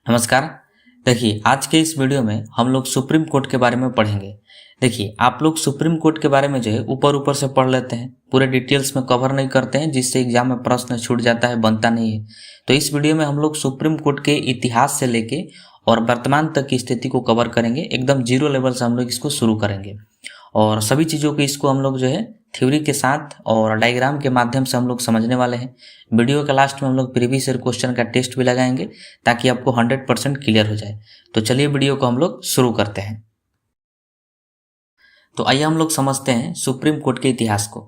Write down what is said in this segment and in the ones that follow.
नमस्कार। देखिए, आज के इस वीडियो में हम लोग सुप्रीम कोर्ट के बारे में पढ़ेंगे। देखिए, आप लोग सुप्रीम कोर्ट के बारे में जो है ऊपर ऊपर से पढ़ लेते हैं, पूरे डिटेल्स में कवर नहीं करते हैं, जिससे एग्जाम में प्रश्न छूट जाता है, बनता नहीं है। तो इस वीडियो में हम लोग सुप्रीम कोर्ट के इतिहास से लेके और वर्तमान तक की स्थिति को कवर करेंगे। एकदम जीरो लेवल से हम लोग इसको शुरू करेंगे और सभी चीज़ों को इसको हम लोग जो है थ्योरी के साथ और डायग्राम के माध्यम से हम लोग समझने वाले हैं। वीडियो के लास्ट में हम लोग प्रीवियस ईयर क्वेश्चन का टेस्ट भी लगाएंगे ताकि आपको 100% क्लियर हो जाए। तो चलिए वीडियो को हम लोग शुरू करते हैं। तो आइए हम लोग समझते हैं सुप्रीम कोर्ट के इतिहास को।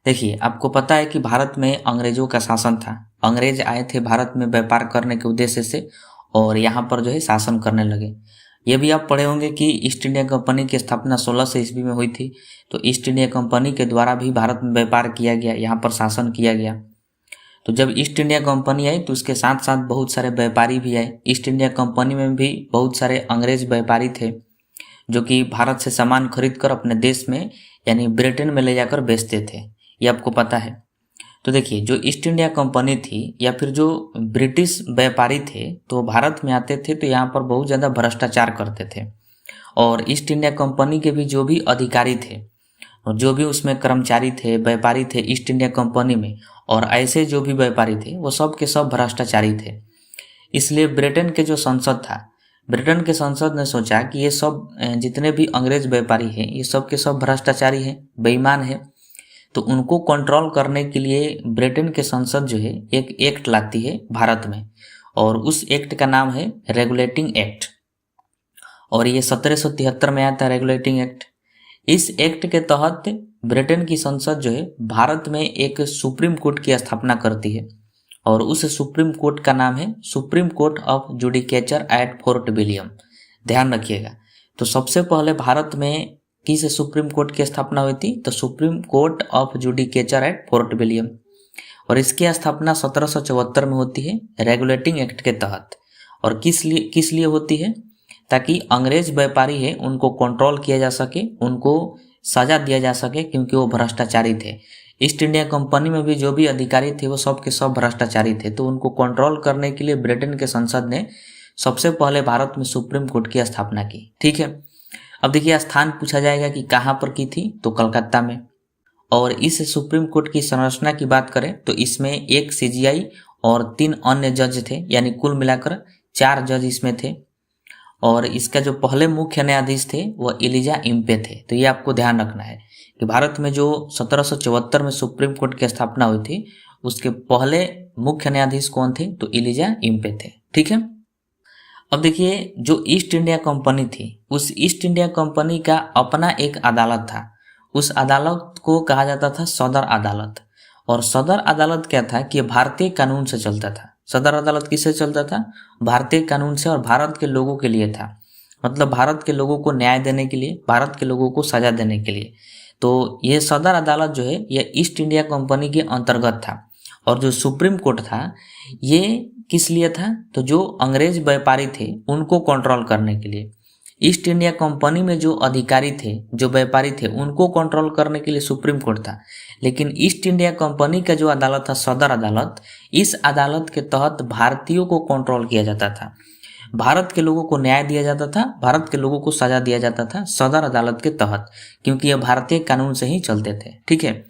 देखिए, आपको पता है कि भारत में अंग्रेजों का शासन था। अंग्रेज आए थे भारत में व्यापार करने के उद्देश्य से और यहाँ पर जो है शासन करने लगे। ये भी आप पढ़े होंगे कि ईस्ट इंडिया कंपनी की स्थापना 1600 ईस्वी में हुई थी। तो ईस्ट इंडिया कंपनी के द्वारा भी भारत में व्यापार किया गया, यहाँ पर शासन किया गया। तो जब ईस्ट इंडिया कंपनी आई तो उसके साथ साथ बहुत सारे व्यापारी भी आए। ईस्ट इंडिया कंपनी में भी बहुत सारे अंग्रेज व्यापारी थे जो कि भारत से सामान खरीद कर अपने देश में यानी ब्रिटेन में ले जाकर बेचते थे। ये आपको पता है। तो देखिए, जो ईस्ट इंडिया कंपनी थी या फिर जो ब्रिटिश व्यापारी थे तो भारत में आते थे तो यहाँ पर बहुत ज़्यादा भ्रष्टाचार करते थे। और ईस्ट इंडिया कंपनी के भी जो भी अधिकारी थे और जो भी उसमें कर्मचारी थे, व्यापारी थे ईस्ट इंडिया कंपनी में, और ऐसे जो भी व्यापारी थे वो सब के सब भ्रष्टाचारी थे। इसलिए ब्रिटेन के जो संसद था, ब्रिटेन के संसद ने सोचा कि ये सब जितने भी अंग्रेज व्यापारी हैं ये सब के सब भ्रष्टाचारी हैं, बेईमान हैं। तो उनको कंट्रोल करने के लिए ब्रिटेन के संसद जो है एक एक्ट लाती है भारत में, और उस एक्ट का नाम है रेगुलेटिंग एक्ट। और ये 1773 में आया था रेगुलेटिंग एक्ट। इस एक्ट के तहत ब्रिटेन की संसद जो है भारत में एक सुप्रीम कोर्ट की स्थापना करती है और उस सुप्रीम कोर्ट का नाम है Supreme Court of Judicature at Fort William. ध्यान रखिएगा। तो सबसे पहले भारत में किस सुप्रीम कोर्ट की स्थापना हुई थी? तो Supreme Court of Judicature at Fort William. और इसकी स्थापना 1774 में होती है रेगुलेटिंग एक्ट के तहत। और किस लिए होती है? ताकि अंग्रेज व्यापारी है उनको कंट्रोल किया जा सके, उनको सजा दिया जा सके, क्योंकि वो भ्रष्टाचारी थे। ईस्ट इंडिया कंपनी में भी जो भी अधिकारी थे वो सब के सब भ्रष्टाचारी थे। तो उनको कंट्रोल करने के लिए ब्रिटेन के संसद ने सबसे पहले भारत में सुप्रीम कोर्ट की स्थापना की। ठीक है। अब देखिए, स्थान पूछा जाएगा कि कहाँ पर की थी, तो कलकत्ता में। और इस सुप्रीम कोर्ट की संरचना की बात करें तो इसमें एक सीजीआई और 3 अन्य जज थे, यानी कुल मिलाकर 4 जज इसमें थे। और इसका जो पहले मुख्य न्यायाधीश थे वो एलिजा इम्पे थे। तो ये आपको ध्यान रखना है कि भारत में जो 1774 में सुप्रीम कोर्ट की स्थापना हुई थी उसके पहले मुख्य न्यायाधीश कौन थे? तो एलिजा इम्पे थे। ठीक है। अब देखिए, जो ईस्ट इंडिया कंपनी थी उस ईस्ट इंडिया कंपनी का अपना एक अदालत था। उस अदालत को कहा जाता था सदर अदालत। और सदर अदालत क्या था कि भारतीय कानून से चलता था। सदर अदालत किससे चलता था? भारतीय कानून से, और भारत के लोगों के लिए था। मतलब भारत के लोगों को न्याय देने के लिए, भारत के लोगों को सजा देने के लिए। तो ये सदर अदालत जो है ये ईस्ट इंडिया कंपनी के अंतर्गत था। और जो सुप्रीम कोर्ट था ये किस लिए था? तो जो अंग्रेज व्यापारी थे उनको कंट्रोल करने के लिए। ईस्ट इंडिया कंपनी में जो अधिकारी थे, जो व्यापारी थे, उनको कंट्रोल करने के लिए सुप्रीम कोर्ट था। लेकिन ईस्ट इंडिया कंपनी का जो अदालत था सदर अदालत, इस अदालत के तहत भारतीयों को कंट्रोल किया जाता था, भारत के लोगों को न्याय दिया जाता था, भारत के लोगों को सजा दिया जाता था सदर अदालत के तहत, क्योंकि यह भारतीय कानून से ही चलते थे। ठीक है।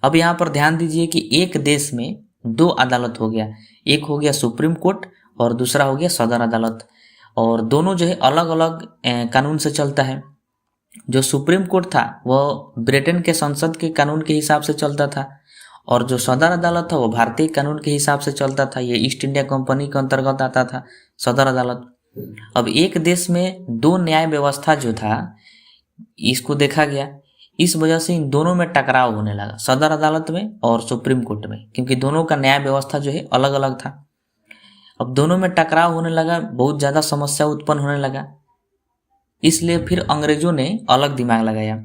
अब यहाँ पर ध्यान दीजिए कि एक देश में 2 अदालत हो गया। एक हो गया सुप्रीम कोर्ट और दूसरा हो गया सदर अदालत। और दोनों जो है अलग अलग कानून से चलता है। जो सुप्रीम कोर्ट था वह ब्रिटेन के संसद के कानून के हिसाब से चलता था, और जो सदर अदालत था वो भारतीय कानून के हिसाब से चलता था। ये ईस्ट इंडिया कंपनी के अंतर्गत आता था सदर अदालत। अब एक देश में 2 न्याय व्यवस्था जो था इसको देखा गया। इस वजह से इन दोनों में टकराव होने लगा, सदर अदालत में और सुप्रीम कोर्ट में, क्योंकि दोनों का न्याय व्यवस्था जो है अलग अलग था। अब दोनों में टकराव होने लगा, बहुत ज़्यादा समस्या उत्पन्न होने लगा। इसलिए फिर अंग्रेजों ने अलग दिमाग लगाया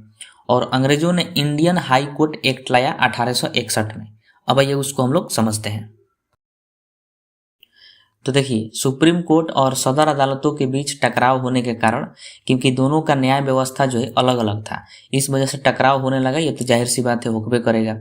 और अंग्रेजों ने इंडियन हाई कोर्ट एक्ट लाया 1861 में। अब आइए उसको हम लोग समझते हैं। तो देखिए, सुप्रीम कोर्ट और सदर अदालतों के बीच टकराव होने के कारण, क्योंकि दोनों का न्याय व्यवस्था जो है अलग अलग था, इस वजह से टकराव होने लगा। ये तो जाहिर सी बात है, होकबे करेगा।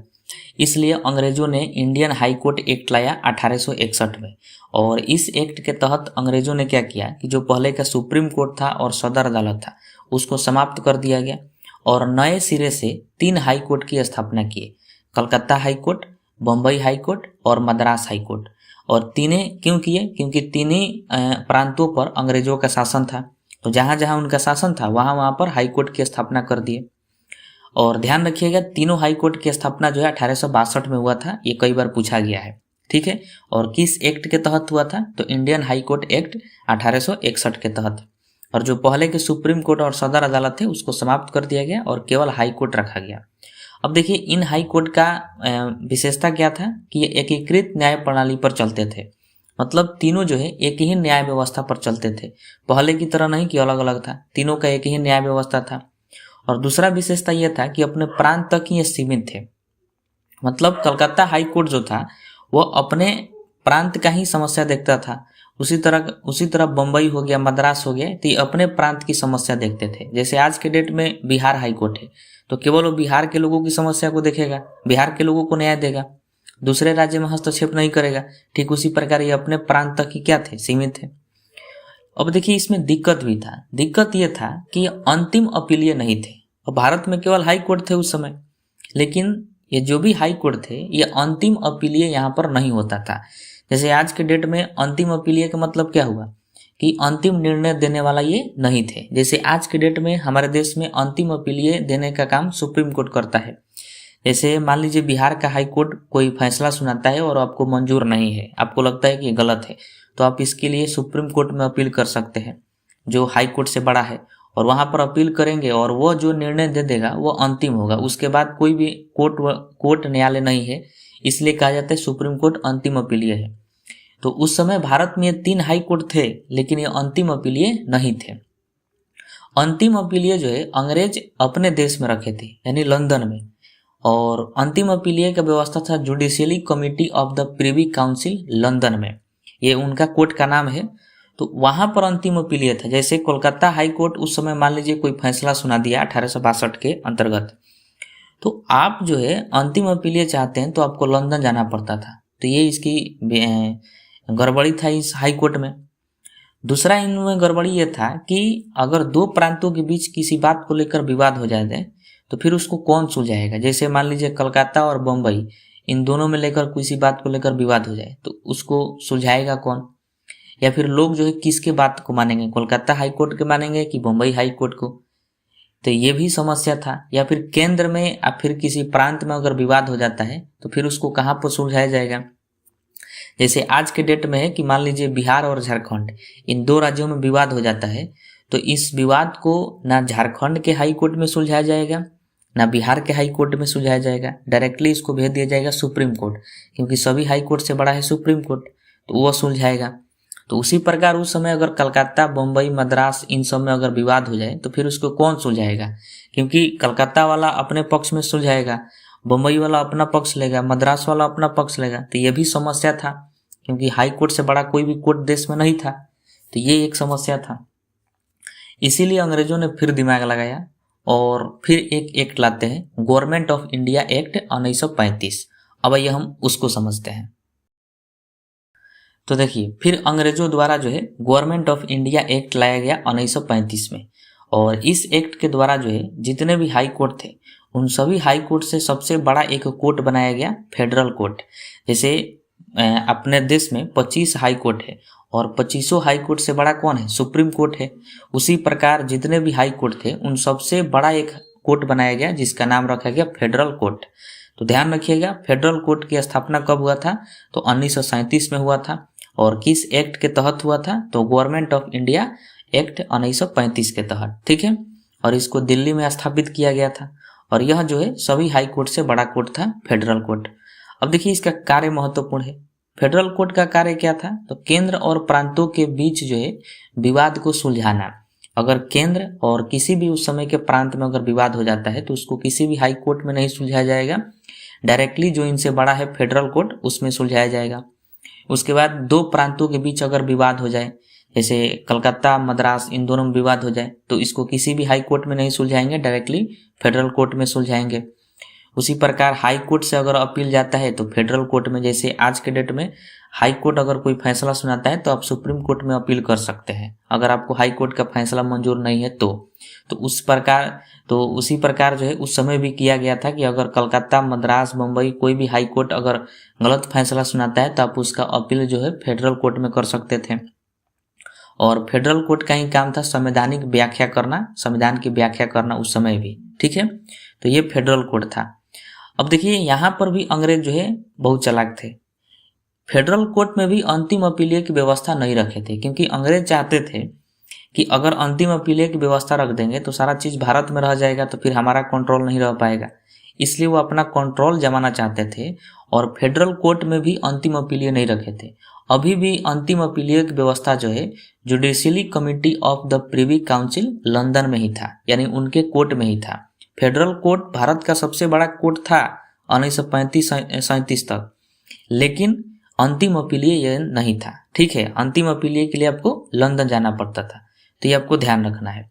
इसलिए अंग्रेजों ने इंडियन हाई कोर्ट एक्ट लाया 1861 में। और इस एक्ट के तहत अंग्रेजों ने क्या किया कि जो पहले का सुप्रीम कोर्ट था और सदर अदालत था उसको समाप्त कर दिया गया और नए सिरे से 3 हाई कोर्ट की स्थापना किए, Calcutta high court, Bombay high court और मद्रास हाई कोर्ट। और तीनें क्यों किए? क्योंकि तीनों प्रांतों पर अंग्रेजों का शासन था, तो जहाँ जहाँ उनका शासन था वहाँ वहाँ पर हाई कोर्ट की स्थापना कर दिए। और ध्यान रखिएगा तीनों हाई कोर्ट की स्थापना जो है 1862 में हुआ था, ये कई बार पूछा गया है, ठीक है। और किस एक्ट के तहत हुआ था? तो इंडियन हाई कोर्ट एक्ट 1861 के तहत। और जो पहले के सुप्रीम कोर्ट और सदर अदालत थे उसको समाप्त कर दिया गया और केवल हाई कोर्ट रखा गया। अब देखिए इन हाई कोर्ट का विशेषता क्या था कि ये एकीकृत न्याय प्रणाली पर चलते थे, मतलब तीनों जो है एक ही न्याय व्यवस्था पर चलते थे, पहले की तरह नहीं कि अलग अलग था, तीनों का एक ही न्याय व्यवस्था था। और दूसरा विशेषता यह था कि अपने प्रांत तक ही सीमित थे, मतलब कलकत्ता हाई कोर्ट जो था वो अपने प्रांत का ही समस्या देखता था। उसी तरह बम्बई हो गया, मद्रास हो गया, तो ये अपने प्रांत की समस्या देखते थे। जैसे आज के डेट में बिहार हाई कोर्ट है तो केवल वो बिहार के लोगों की समस्या को देखेगा, बिहार के लोगों को न्याय देगा, दूसरे राज्य में हस्तक्षेप नहीं करेगा। ठीक उसी प्रकार ये अपने प्रांत तक ही क्या थे? सीमित थे। अब देखिए इसमें दिक्कत भी था। दिक्कत ये था कि अंतिम अपीलीय नहीं थे, और भारत में केवल हाई कोर्ट थे उस समय, लेकिन ये जो भी हाई कोर्ट थे ये अंतिम अपीलीय यहाँ पर नहीं होता था। जैसे आज के डेट में अंतिम अपीलीय का मतलब क्या हुआ कि अंतिम निर्णय देने वाला ये नहीं थे। जैसे आज के डेट में हमारे देश में अंतिम अपीलीय देने का काम सुप्रीम कोर्ट करता है। जैसे मान लीजिए बिहार का हाई कोर्ट कोई फैसला सुनाता है और आपको मंजूर नहीं है, आपको लगता है कि ये गलत है, तो आप इसके लिए सुप्रीम कोर्ट में अपील कर सकते हैं जो हाई कोर्ट से बड़ा है, और वहां पर अपील करेंगे और वो जो निर्णय दे देगा वो अंतिम होगा। उसके बाद कोई भी कोर्ट न्यायालय नहीं है, इसलिए कहा जाता है सुप्रीम कोर्ट अंतिम अपीलीय है। तो उस समय भारत में 3 हाई कोर्ट थे, लेकिन ये अंतिम अपीलीय नहीं थे। अंतिम अपीलीय जो है अंग्रेज अपने देश में रखे थे, यानी लंदन में। और अंतिम अपीलीय का व्यवस्था था Judicially Committee of the Privy Council London में, ये उनका कोर्ट का नाम है। तो वहां पर अंतिम अपीलीय था। जैसे कोलकाता हाई कोर्ट उस समय मान लीजिए कोई फैसला सुना दिया 1862 के अंतर्गत, तो आप जो है अंतिम अपीलीय चाहते हैं तो आपको लंदन जाना पड़ता था। तो ये इसकी गड़बड़ी था इस हाई कोर्ट में। दूसरा इनमें गड़बड़ी ये था कि अगर 2 प्रांतों के बीच किसी बात को लेकर विवाद हो जाए तो फिर उसको कौन सुलझाएगा। जैसे मान लीजिए कलकत्ता और बम्बई, इन दोनों में लेकर किसी बात को लेकर विवाद हो जाए तो उसको सुलझाएगा कौन, या फिर लोग जो है किसके बात को मानेंगे, कोलकाता हाई कोर्ट के मानेंगे कि बम्बई हाई कोर्ट को। तो ये भी समस्या था। या फिर केंद्र में या फिर किसी प्रांत में अगर विवाद हो जाता है तो फिर उसको कहाँ पर सुलझाया जाएगा। जैसे आज के डेट में है कि मान लीजिए बिहार और झारखंड, इन 2 राज्यों में विवाद हो जाता है, तो इस विवाद को ना झारखंड के हाई कोर्ट में सुलझाया जाएगा ना बिहार के हाई कोर्ट में सुलझाया जाएगा, डायरेक्टली इसको भेज दिया जाएगा सुप्रीम कोर्ट, क्योंकि सभी हाई कोर्ट से बड़ा है सुप्रीम कोर्ट, तो वह सुलझाएगा। तो उसी प्रकार उस समय अगर कलकत्ता, बम्बई, मद्रास इन सब में अगर विवाद हो जाए तो फिर उसको कौन सुलझाएगा, क्योंकि कलकत्ता वाला अपने पक्ष में सुलझाएगा, बम्बई वाला अपना पक्ष लेगा, मद्रास वाला अपना पक्ष लेगा। तो ये भी समस्या था, क्योंकि हाई कोर्ट से बड़ा कोई भी कोर्ट देश में नहीं था। तो ये एक समस्या था। इसीलिए अंग्रेजों ने फिर दिमाग लगाया और फिर एक एक्ट लाते हैं, गवर्नमेंट ऑफ इंडिया एक्ट 1935। अब आइए हम उसको समझते हैं। तो देखिए फिर अंग्रेजों द्वारा जो है गवर्नमेंट ऑफ इंडिया एक्ट लाया गया 1935 में, और इस एक्ट के द्वारा जो है जितने भी हाई कोर्ट थे उन सभी हाई कोर्ट से सबसे बड़ा एक कोर्ट बनाया गया, फेडरल कोर्ट। जैसे अपने देश में 25 हाई कोर्ट है और 25 हाई कोर्ट से बड़ा कौन है, सुप्रीम कोर्ट है। उसी प्रकार जितने भी हाई कोर्ट थे उन सबसे बड़ा एक कोर्ट बनाया गया जिसका नाम रखा गया फेडरल कोर्ट। तो ध्यान रखिएगा फेडरल कोर्ट की स्थापना कब हुआ था, तो 1937 में हुआ था। और किस एक्ट के तहत हुआ था, तो गवर्नमेंट ऑफ इंडिया एक्ट 1935 के तहत, ठीक है। और इसको दिल्ली में स्थापित किया गया था, और यह जो है सभी हाई कोर्ट से बड़ा कोर्ट था, फेडरल कोर्ट। अब देखिए इसका कार्य महत्वपूर्ण है। फेडरल कोर्ट का कार्य क्या था, तो केंद्र और प्रांतों के बीच जो है विवाद को सुलझाना। अगर केंद्र और किसी भी उस समय के प्रांत में अगर विवाद हो जाता है तो उसको किसी भी हाई कोर्ट में नहीं सुलझाया जाएगा, डायरेक्टली जो इनसे बड़ा है फेडरल कोर्ट उसमें सुलझाया जाएगा। उसके बाद 2 प्रांतों के बीच अगर विवाद हो जाए, जैसे कलकत्ता, मद्रास, इन दोनों में विवाद हो जाए, तो इसको किसी भी हाई कोर्ट में नहीं सुलझाएंगे, डायरेक्टली फेडरल कोर्ट में सुलझाएंगे। उसी प्रकार हाई कोर्ट से अगर अपील जाता है तो फेडरल कोर्ट में, जैसे आज के डेट में हाई कोर्ट अगर कोई फैसला सुनाता है तो आप सुप्रीम कोर्ट में अपील कर सकते हैं, अगर आपको हाई कोर्ट का फैसला मंजूर नहीं है तो उसी प्रकार जो है उस समय भी किया गया था कि अगर कलकत्ता, मद्रास, मुंबई कोई भी हाई कोर्ट अगर गलत फैसला सुनाता है तो आप उसका अपील जो है फेडरल कोर्ट में कर सकते थे। और फेडरल कोर्ट का ही काम था संवैधानिक व्याख्या करना, संविधान की व्याख्या करना उस समय भी, ठीक है। तो ये फेडरल कोर्ट था। अब देखिए यहाँ पर भी अंग्रेज जो है बहुत चालाक थे। फेडरल कोर्ट में भी अंतिम अपीलीय की व्यवस्था नहीं रखे थे, क्योंकि अंग्रेज चाहते थे कि अगर अंतिम अपीलीय की व्यवस्था रख देंगे तो सारा चीज भारत में रह जाएगा, तो फिर हमारा कंट्रोल नहीं रह पाएगा। इसलिए वो अपना कंट्रोल जमाना चाहते थे और फेडरल कोर्ट में भी अंतिम अपीलीय नहीं रखे थे। अभी भी अंतिम अपीलीय की व्यवस्था जो है Judicially Committee of the Privy Council London में ही था, यानी उनके कोर्ट में ही था। फेडरल कोर्ट भारत का सबसे बड़ा कोर्ट था 1935-37 तक, लेकिन अंतिम अपीलीय ये नहीं था, ठीक है। अंतिम अपीलीय के लिए आपको लंदन जाना पड़ता था, तो ये आपको ध्यान रखना है।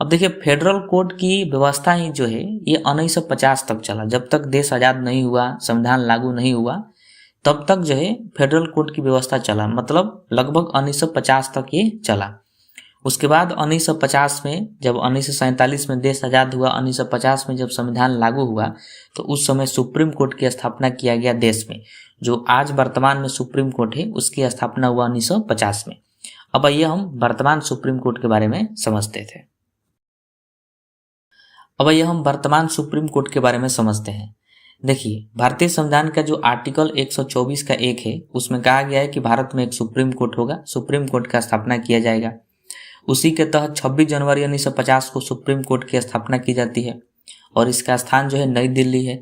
अब देखिए फेडरल कोर्ट की व्यवस्था ही जो है ये 1950 तक चला, जब तक देश आज़ाद नहीं हुआ, संविधान लागू नहीं हुआ, तब तक जो है फेडरल कोर्ट की व्यवस्था चला, मतलब लगभग 1950 तक ये चला। उसके बाद 1950 में, जब 1947 में देश आज़ाद हुआ, 1950 में जब संविधान लागू हुआ, तो उस समय सुप्रीम कोर्ट की स्थापना किया गया देश में। जो आज वर्तमान में सुप्रीम कोर्ट है उसकी स्थापना हुआ 1950 में। अब आइए हम वर्तमान सुप्रीम कोर्ट के बारे में समझते थे। अब आइए हम वर्तमान सुप्रीम कोर्ट के बारे में समझते हैं। देखिए भारतीय संविधान का जो आर्टिकल 124 का 1 है, उसमें कहा गया है कि भारत में एक सुप्रीम कोर्ट होगा, सुप्रीम कोर्ट का स्थापना किया जाएगा। उसी के तहत 26 जनवरी 1950 को सुप्रीम कोर्ट की स्थापना की जाती है और इसका स्थान जो है नई दिल्ली है,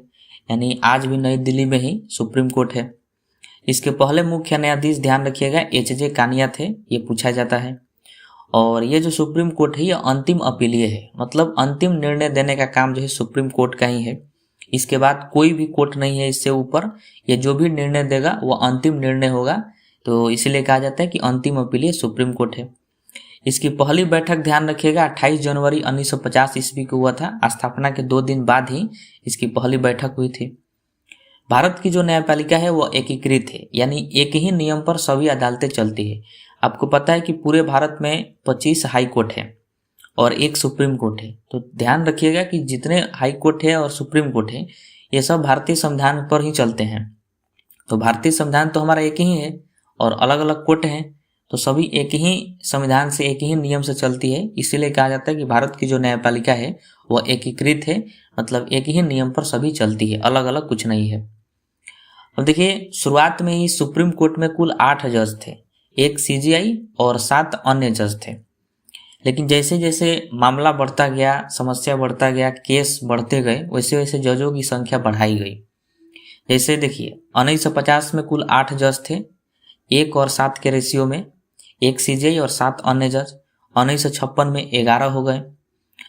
यानी आज भी नई दिल्ली में ही सुप्रीम कोर्ट है। इसके पहले मुख्य न्यायाधीश, ध्यान रखिएगा, एच.जे. कानिया थे, ये पूछा जाता है। और ये जो सुप्रीम कोर्ट है ये अंतिम अपीलीय है, मतलब अंतिम निर्णय देने का काम जो है सुप्रीम कोर्ट का ही है। इसके बाद कोई भी कोर्ट नहीं है इससे ऊपर, ये जो भी निर्णय देगा वो अंतिम निर्णय होगा, तो इसलिए कहा जाता है कि अंतिम अपीलीय सुप्रीम कोर्ट है। इसकी पहली बैठक, ध्यान रखिएगा, 28 जनवरी 1950 ईस्वी को हुआ था। स्थापना के 2 दिन बाद ही इसकी पहली बैठक हुई थी। भारत की जो न्यायपालिका है वो एकीकृत है, यानी एक ही नियम पर सभी अदालतें चलती है। आपको पता है कि पूरे भारत में 25 हाई कोर्ट है और 1 सुप्रीम कोर्ट है। तो ध्यान रखिएगा कि जितने हाई कोर्ट है और सुप्रीम कोर्ट है ये सब भारतीय संविधान पर ही चलते हैं। तो भारतीय संविधान तो हमारा एक ही है और अलग अलग कोर्ट हैं, तो सभी एक ही संविधान से, एक ही नियम से चलती है। इसीलिए कहा जाता है कि भारत की जो न्यायपालिका है वो एकीकृत है, मतलब एक ही नियम पर सभी चलती है, अलग अलग कुछ नहीं है। अब देखिए शुरुआत में ही सुप्रीम कोर्ट में कुल 8 जज थे, 1 सीजेआई और 7 अन्य जज थे। लेकिन जैसे जैसे मामला बढ़ता गया, समस्या बढ़ता गया, केस बढ़ते गए, वैसे वैसे जजों की संख्या बढ़ाई गई। जैसे देखिए 1950 में कुल 8 जज थे, 1 और 7 के रेशियो में, 1 सीजेआई और 7 अन्य जज। 1956 में 11 हो गए,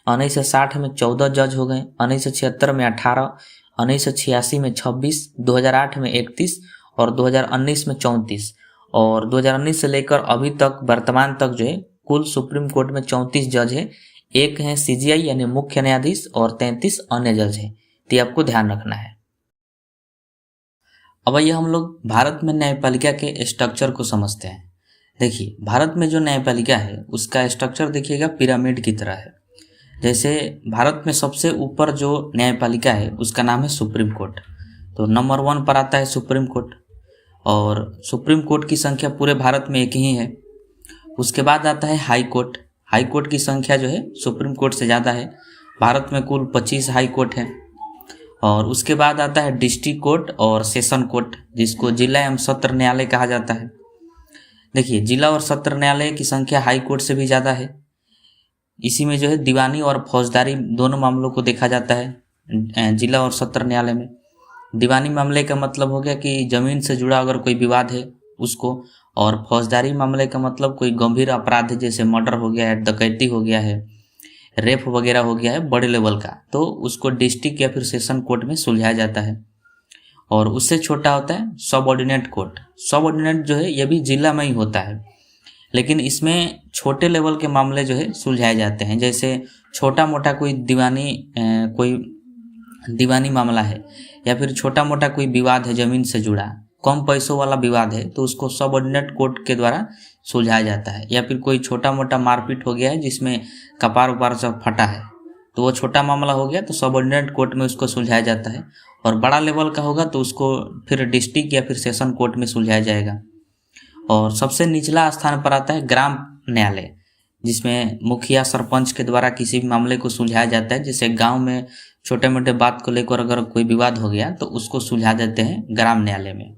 1960 में 14 जज हो गए, 1976 में 18, 1986 में 26, 2008 में 31 और 2019 में 34। और 2019 से लेकर अभी तक वर्तमान तक जो है कुल सुप्रीम कोर्ट में 34 जज है, 1 है सीजेआई यानी मुख्य न्यायाधीश और 33 अन्य जज हैं। तो ये आपको ध्यान रखना है। अब आइए हम लोग भारत में न्यायपालिका के स्ट्रक्चर को समझते हैं। देखिए भारत में जो न्यायपालिका है उसका स्ट्रक्चर देखिएगा पिरामिड की तरह है। जैसे भारत में सबसे ऊपर जो न्यायपालिका है उसका नाम है सुप्रीम कोर्ट, तो नंबर 1 पर आता है सुप्रीम कोर्ट। और सुप्रीम कोर्ट की संख्या पूरे भारत में एक ही है। उसके बाद आता है हाई कोर्ट। हाई कोर्ट की संख्या जो है सुप्रीम कोर्ट से ज़्यादा है, भारत में कुल 25 हाई कोर्ट है। और उसके बाद आता है डिस्ट्रिक्ट कोर्ट और सेशन कोर्ट, जिसको जिला एवं सत्र न्यायालय कहा जाता है। देखिए जिला और सत्र न्यायालय की संख्या हाई कोर्ट से भी ज़्यादा है। इसी में जो है दीवानी और फौजदारी दोनों मामलों को देखा जाता है जिला और सत्र न्यायालय में। दीवानी मामले का मतलब हो गया कि ज़मीन से जुड़ा अगर कोई विवाद है उसको, और फौजदारी मामले का मतलब कोई गंभीर अपराध है, जैसे मर्डर हो गया है, डकैती हो गया है, रेप वगैरह हो गया है बड़े लेवल का, तो उसको डिस्ट्रिक्ट या फिर सेशन कोर्ट में सुलझाया जाता है। और उससे छोटा होता है सब ऑर्डिनेट कोर्ट। सब ऑर्डिनेट जो है ये भी जिला में ही होता है, लेकिन इसमें छोटे लेवल के मामले जो है सुलझाए जाते हैं। जैसे छोटा मोटा कोई दीवानी कोई दीवानी मामला है या फिर छोटा मोटा कोई विवाद है ज़मीन से जुड़ा, कम पैसों वाला विवाद है, तो उसको सबऑर्डिनेट कोर्ट के द्वारा सुलझाया जाता है। या फिर कोई छोटा मोटा मारपीट हो गया है जिसमें कपार उपार सब फटा है, तो वो छोटा मामला हो गया तो सबऑर्डिनेट कोर्ट में उसको सुलझाया जाता है। और बड़ा लेवल का होगा तो उसको फिर डिस्ट्रिक्ट या फिर सेशन कोर्ट में सुलझाया जाएगा। और सबसे निचला स्थान पर आता है ग्राम न्यायालय, जिसमें मुखिया सरपंच के द्वारा किसी भी मामले को सुलझाया जाता है। जैसे गांव में छोटे मोटे बात को लेकर अगर कोई विवाद हो गया तो उसको सुलझा देते हैं ग्राम न्यायालय में।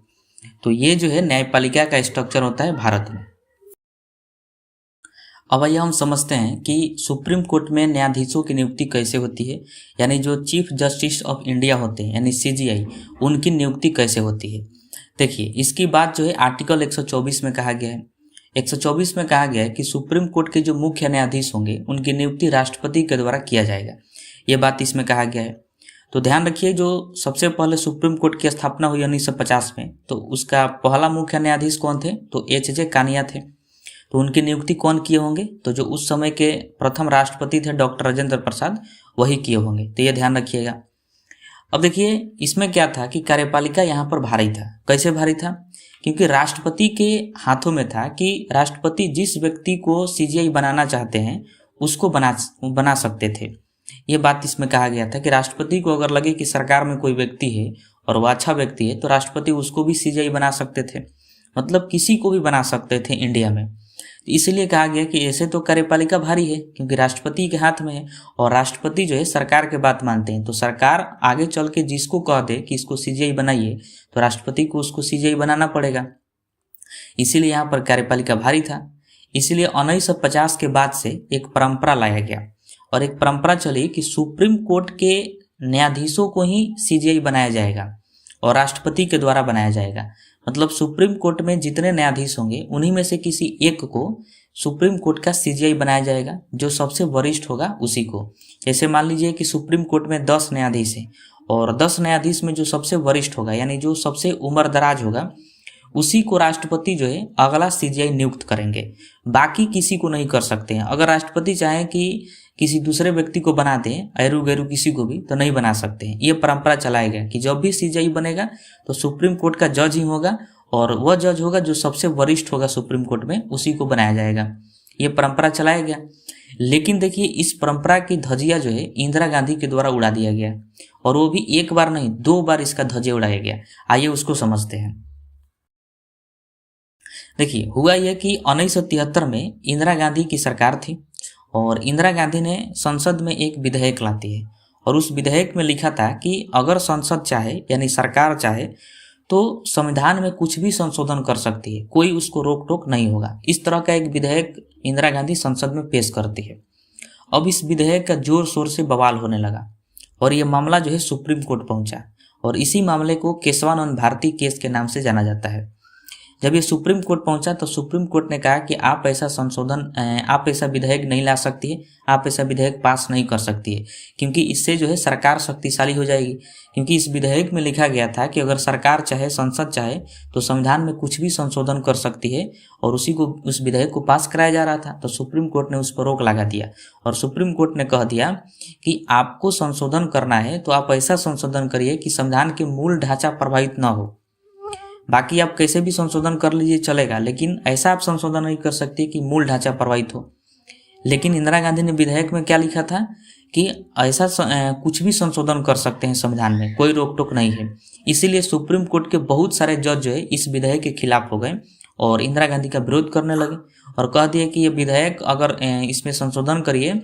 तो ये जो है न्यायपालिका का स्ट्रक्चर होता है भारत में। अब आइए हम समझते हैं कि सुप्रीम कोर्ट में न्यायाधीशों की नियुक्ति कैसे होती है, यानी जो चीफ जस्टिस ऑफ इंडिया होते हैं यानी CJI, उनकी नियुक्ति कैसे होती है। देखिए, इसकी बात जो है आर्टिकल 124 में कहा गया है। 124 में कहा गया है कि सुप्रीम कोर्ट के जो मुख्य न्यायाधीश होंगे उनकी नियुक्ति राष्ट्रपति के द्वारा किया जाएगा, ये बात इसमें कहा गया है। तो ध्यान रखिए, जो सबसे पहले सुप्रीम कोर्ट की स्थापना हुई 1950 में, तो उसका पहला मुख्य न्यायाधीश कौन थे, तो HJ कानिया थे। तो उनकी नियुक्ति कौन किए होंगे, तो जो उस समय के प्रथम राष्ट्रपति थे डॉक्टर राजेंद्र प्रसाद, वही किए होंगे। तो ये ध्यान रखिएगा। अब देखिए, इसमें क्या था कि कार्यपालिका यहाँ पर भारी था। कैसे भारी था, क्योंकि राष्ट्रपति के हाथों में था कि राष्ट्रपति जिस व्यक्ति को CJI बनाना चाहते हैं उसको बना सकते थे। ये बात इसमें कहा गया था कि राष्ट्रपति को अगर लगे कि सरकार में कोई व्यक्ति है और वह अच्छा व्यक्ति है तो राष्ट्रपति उसको भी CJI बना सकते थे, मतलब किसी को भी बना सकते थे इंडिया में। इसलिए कहा गया कि ऐसे तो कार्यपालिका भारी है क्योंकि राष्ट्रपति के हाथ में है और राष्ट्रपति जो है सरकार के बात मानते हैं। तो सरकार आगे चल के जिसको कह दे कि इसको CJI बनाइए तो राष्ट्रपति को उसको CJI बनाना पड़ेगा। इसीलिए यहाँ पर कार्यपालिका भारी था। इसीलिए 1950 के बाद से एक परंपरा लाया गया और एक परंपरा चली कि सुप्रीम कोर्ट के न्यायाधीशों को ही CJI बनाया जाएगा और राष्ट्रपति के द्वारा बनाया जाएगा। मतलब सुप्रीम कोर्ट में जितने न्यायाधीश होंगे उन्हीं में से किसी एक को सुप्रीम कोर्ट का CJI बनाया जाएगा, जो सबसे वरिष्ठ होगा उसी को। जैसे मान लीजिए कि सुप्रीम कोर्ट में 10 न्यायाधीश हैं और 10 न्यायाधीश में जो सबसे वरिष्ठ होगा यानी जो सबसे उम्रदराज होगा उसी को राष्ट्रपति जो है अगला CJI नियुक्त करेंगे, बाकी किसी को नहीं कर सकते हैं। अगर राष्ट्रपति चाहें कि किसी दूसरे व्यक्ति को बना दें, ऐरू गैरू किसी को भी, तो नहीं बना सकते हैं। ये परंपरा चलाया गया कि जब भी CJI बनेगा तो सुप्रीम कोर्ट का जज ही होगा और वह जज होगा जो सबसे वरिष्ठ होगा सुप्रीम कोर्ट में, उसी को बनाया जाएगा। ये परंपरा चलाया गया। लेकिन देखिए, इस परंपरा की धज्जिया जो है इंदिरा गांधी के द्वारा उड़ा दिया गया और वो भी एक बार नहीं 2 बार इसका धज्जिया उड़ाया गया। आइए उसको समझते हैं। देखिए, हुआ यह कि 1973 में इंदिरा गांधी की सरकार थी और इंदिरा गांधी ने संसद में एक विधेयक लाती है और उस विधेयक में लिखा था कि अगर संसद चाहे यानी सरकार चाहे तो संविधान में कुछ भी संशोधन कर सकती है, कोई उसको रोक टोक नहीं होगा। इस तरह का एक विधेयक इंदिरा गांधी संसद में पेश करती है। अब इस विधेयक का जोर शोर से बवाल होने लगा और यह मामला जो है सुप्रीम कोर्ट पहुंचा और इसी मामले को केशवानंद भारती केस के नाम से जाना जाता है। जब ये सुप्रीम कोर्ट पहुंचा तो सुप्रीम कोर्ट ने कहा कि आप ऐसा विधेयक नहीं ला सकती है, आप ऐसा विधेयक पास नहीं कर सकती है, क्योंकि इससे जो है सरकार शक्तिशाली हो जाएगी। क्योंकि इस विधेयक में लिखा गया था कि अगर सरकार चाहे, संसद चाहे तो संविधान में कुछ भी संशोधन कर सकती है और उस विधेयक को पास कराया जा रहा था। तो सुप्रीम कोर्ट ने उस पर रोक लगा दिया और सुप्रीम कोर्ट ने कह दिया कि आपको संशोधन करना है तो आप ऐसा संशोधन करिए कि संविधान के मूल ढांचा प्रभावित न हो। बाकी आप कैसे भी संशोधन कर लीजिए चलेगा, लेकिन ऐसा आप संशोधन नहीं कर सकते कि मूल ढांचा प्रभावित हो। लेकिन इंदिरा गांधी ने विधेयक में क्या लिखा था कि ऐसा कुछ भी संशोधन कर सकते हैं संविधान में, कोई रोक टोक नहीं है। इसीलिए सुप्रीम कोर्ट के बहुत सारे जज जो है इस विधेयक के खिलाफ हो गए और इंदिरा गांधी का विरोध करने लगे और कह दिए कि ये विधेयक अगर इसमें संशोधन करिए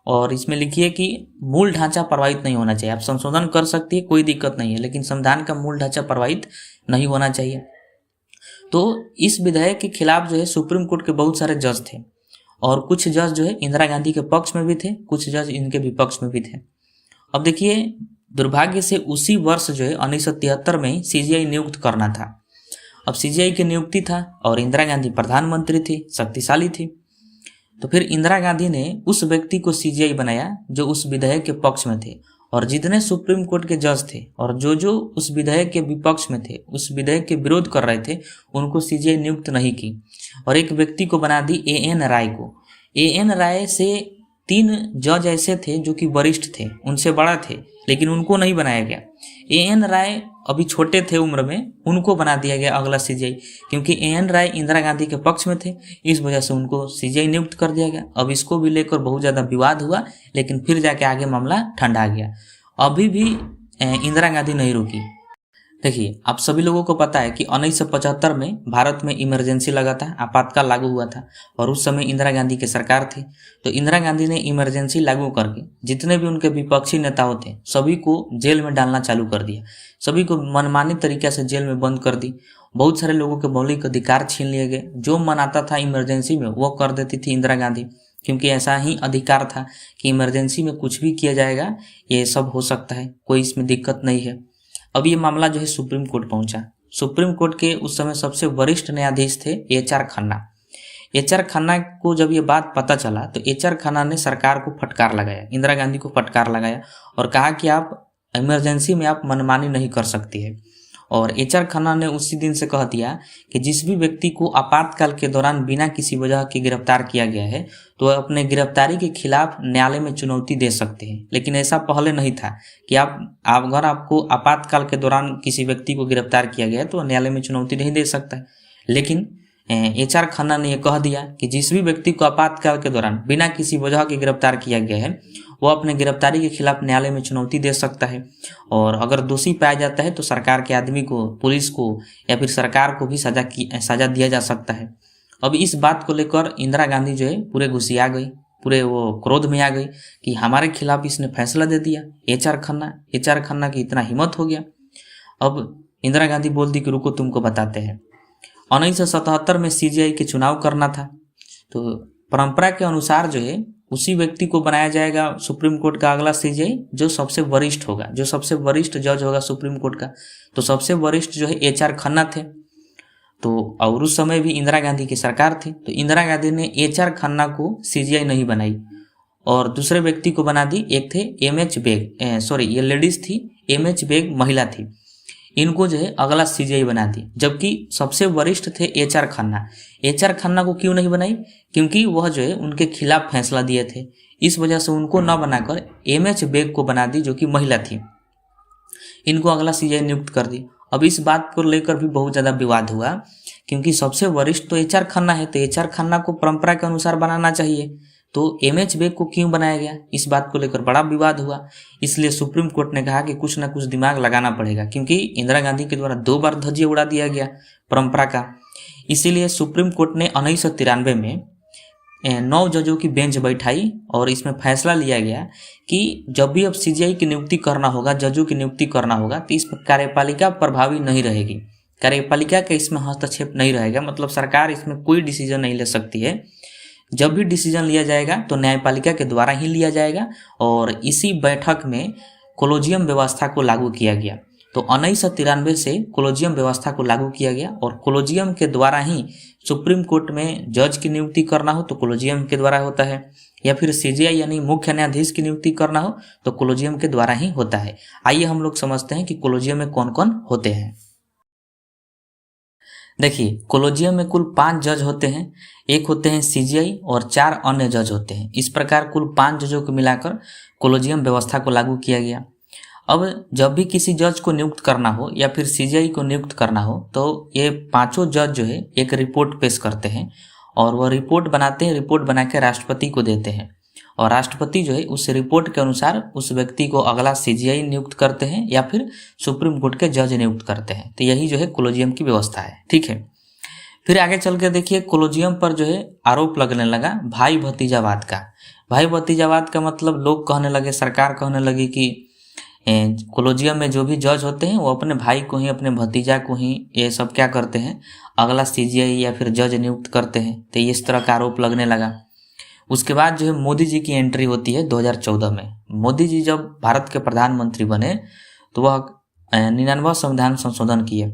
और इसमें लिखिए कि मूल ढांचा प्रभावित नहीं होना चाहिए। आप संशोधन कर सकती है, कोई दिक्कत नहीं है, लेकिन संविधान का मूल ढांचा प्रभावित नहीं होना चाहिए। तो इस विधेयक के खिलाफ जो है सुप्रीम कोर्ट के बहुत सारे जज थे और कुछ जज जो है इंदिरा गांधी के पक्ष में भी थे, कुछ जज इनके विपक्ष में भी थे। अब देखिए, दुर्भाग्य से उसी वर्ष जो है 1973 में CJI नियुक्त करना था। अब CJI की नियुक्ति था और इंदिरा गांधी प्रधानमंत्री थी, शक्तिशाली थी। तो फिर इंदिरा गांधी ने उस व्यक्ति को CJI बनाया जो उस विधेयक के पक्ष में थे और जितने सुप्रीम कोर्ट के जज थे और जो उस विधेयक के विपक्ष में थे, उस विधेयक के विरोध कर रहे थे, उनको CJI नियुक्त नहीं की और एक व्यक्ति को बना दी AN राय को। AN राय से 3 जज ऐसे थे जो कि वरिष्ठ थे, उनसे बड़ा थे, लेकिन उनको नहीं बनाया गया। एएन राय अभी छोटे थे उम्र में, उनको बना दिया गया अगला सीजीआई, क्योंकि एएन राय इंदिरा गांधी के पक्ष में थे, इस वजह से उनको सीजीआई नियुक्त कर दिया गया। अब इसको भी लेकर बहुत ज़्यादा विवाद हुआ, लेकिन फिर जाके आगे मामला ठंडा गया। अभी भी इंदिरा गांधी नहीं रुकी। देखिए, आप सभी लोगों को पता है कि 1975 में भारत में इमरजेंसी लगा था, आपातकाल लागू हुआ था, और उस समय इंदिरा गांधी की सरकार थी। तो इंदिरा गांधी ने इमरजेंसी लागू करके जितने भी उनके विपक्षी नेताओं थे सभी को जेल में डालना चालू कर दिया, सभी को मनमानी तरीके से जेल में बंद कर दी। बहुत सारे लोगों के मौलिक अधिकार छीन लिए गए। जो मन आता था इमरजेंसी में वो कर देती थी इंदिरा गांधी, क्योंकि ऐसा ही अधिकार था कि इमरजेंसी में कुछ भी किया जाएगा, ये सब हो सकता है, कोई इसमें दिक्कत नहीं है। अब ये मामला जो है सुप्रीम कोर्ट पहुंचा। सुप्रीम कोर्ट के उस समय सबसे वरिष्ठ न्यायाधीश थे एच.आर. खन्ना। एच.आर. खन्ना को जब ये बात पता चला तो एच.आर. खन्ना ने सरकार को फटकार लगाया, इंदिरा गांधी को फटकार लगाया और कहा कि आप इमरजेंसी में आप मनमानी नहीं कर सकती है। और एच.आर. खन्ना ने उसी दिन से कह दिया कि जिस भी व्यक्ति को आपातकाल के दौरान बिना किसी वजह के गिरफ्तार किया गया है तो वह अपने गिरफ्तारी के खिलाफ न्यायालय में चुनौती दे सकते हैं। लेकिन ऐसा पहले नहीं था कि आप अगर आपको आपातकाल के दौरान किसी व्यक्ति को गिरफ्तार किया गया है तो न्यायालय में चुनौती नहीं दे सकता है। लेकिन एच.आर. खन्ना ने यह कह दिया कि जिस भी व्यक्ति को आपातकाल के दौरान बिना किसी वजह के गिरफ्तार किया गया है वो अपने गिरफ्तारी के खिलाफ न्यायालय में चुनौती दे सकता है, और अगर दोषी पाया जाता है तो सरकार के आदमी को, पुलिस को या फिर सरकार को भी सजा दिया जा सकता है। अब इस बात को लेकर इंदिरा गांधी जो है पूरे गुस्सिया गई, पूरे वो क्रोध में आ गई कि हमारे खिलाफ इसने फैसला दे दिया एच.आर. खन्ना की इतना हिम्मत हो गया। अब इंदिरा गांधी बोलती कि रुको तुमको बताते हैं। 1977 में सीजीआई के चुनाव करना था, तो परंपरा के अनुसार जो है उसी व्यक्ति को बनाया जाएगा सुप्रीम कोर्ट का अगला सीजीआई जो सबसे वरिष्ठ होगा, जो सबसे वरिष्ठ जज होगा सुप्रीम कोर्ट का। तो सबसे वरिष्ठ जो है एच.आर. खन्ना थे। तो और उस समय भी इंदिरा गांधी की सरकार थी, तो इंदिरा गांधी ने एच.आर. खन्ना को सीजीआई नहीं बनाई और दूसरे व्यक्ति को बना दी। एक थे एम.एच. बेग, ये लेडीज थी, एम.एच. बेग महिला थी, इनको जो है अगला सीजीआई बना दी। जबकि सबसे वरिष्ठ थे एच.आर. खन्ना। एच.आर. खन्ना को क्यों नहीं बनाई? क्योंकि वह जो है उनके खिलाफ फैसला दिए थे, इस वजह से उनको न बनाकर एम.एच. बेग को बना दी जो कि महिला थी, इनको अगला सीजीआई नियुक्त कर दी। अब इस बात को लेकर भी बहुत ज़्यादा विवाद हुआ, क्योंकि सबसे वरिष्ठ तो एच.आर. खन्ना है, तो एच.आर. खन्ना को परंपरा के अनुसार बनाना चाहिए, तो एम.एच. बेग को क्यों बनाया गया? इस बात को लेकर बड़ा विवाद हुआ। इसलिए सुप्रीम कोर्ट ने कहा कि कुछ ना कुछ दिमाग लगाना पड़ेगा, क्योंकि इंदिरा गांधी के द्वारा 2 बार धज्जियां उड़ा दिया गया परंपरा का। इसीलिए सुप्रीम कोर्ट ने 1993 में 9 जजों की बेंच बैठाई और इसमें फैसला लिया गया कि जब भी अब सीजीआई की नियुक्ति करना होगा, जजों की नियुक्ति करना होगा, तो इस पर कार्यपालिका प्रभावी नहीं रहेगी, कार्यपालिका का इसमें हस्तक्षेप नहीं रहेगा, मतलब सरकार इसमें कोई डिसीजन नहीं ले सकती है। जब भी डिसीजन लिया जाएगा तो न्यायपालिका के द्वारा ही लिया जाएगा। और इसी बैठक में कोलोजियम व्यवस्था को लागू किया गया। तो 1993 से कोलोजियम व्यवस्था को लागू किया गया और कोलोजियम के द्वारा ही सुप्रीम कोर्ट में जज की नियुक्ति करना हो तो कोलोजियम के द्वारा होता है, या फिर सीजीआई यानी मुख्य न्यायाधीश की नियुक्ति करना हो तो कोलोजियम के द्वारा ही होता है। आइए हम लोग समझते हैं कि कोलोजियम में कौन कौन होते हैं। देखिए, कोलोजियम में कुल 5 जज होते हैं, एक होते हैं सीजीआई और 4 अन्य जज होते हैं। इस प्रकार कुल 5 जजों को मिलाकर कोलोजियम व्यवस्था को लागू किया गया। अब जब भी किसी जज को नियुक्त करना हो या फिर सीजीआई को नियुक्त करना हो तो ये 5 जज जो है एक रिपोर्ट पेश करते हैं और वह रिपोर्ट बनाते हैं, रिपोर्ट बना के राष्ट्रपति को देते हैं और राष्ट्रपति जो है उस रिपोर्ट के अनुसार उस व्यक्ति को अगला सीजीआई नियुक्त करते हैं या फिर सुप्रीम कोर्ट के जज नियुक्त करते हैं। तो यही जो है कोलोजियम की व्यवस्था है, ठीक है। फिर आगे चल के देखिए, कोलोजियम पर जो है आरोप लगने लगा भाई भतीजावाद का। भाई भतीजावाद का मतलब लोग कहने लगे, सरकार कहने लगी कि कोलोजियम में जो भी जज होते हैं वो अपने भाई को ही, अपने भतीजा को ही ये सब क्या करते हैं, अगला सीजीआई या फिर जज नियुक्त करते हैं। तो इस तरह का आरोप लगने लगा। उसके बाद जो है मोदी जी की एंट्री होती है 2014 में। मोदी जी जब भारत के प्रधानमंत्री बने तो वह 99वां संविधान संशोधन किए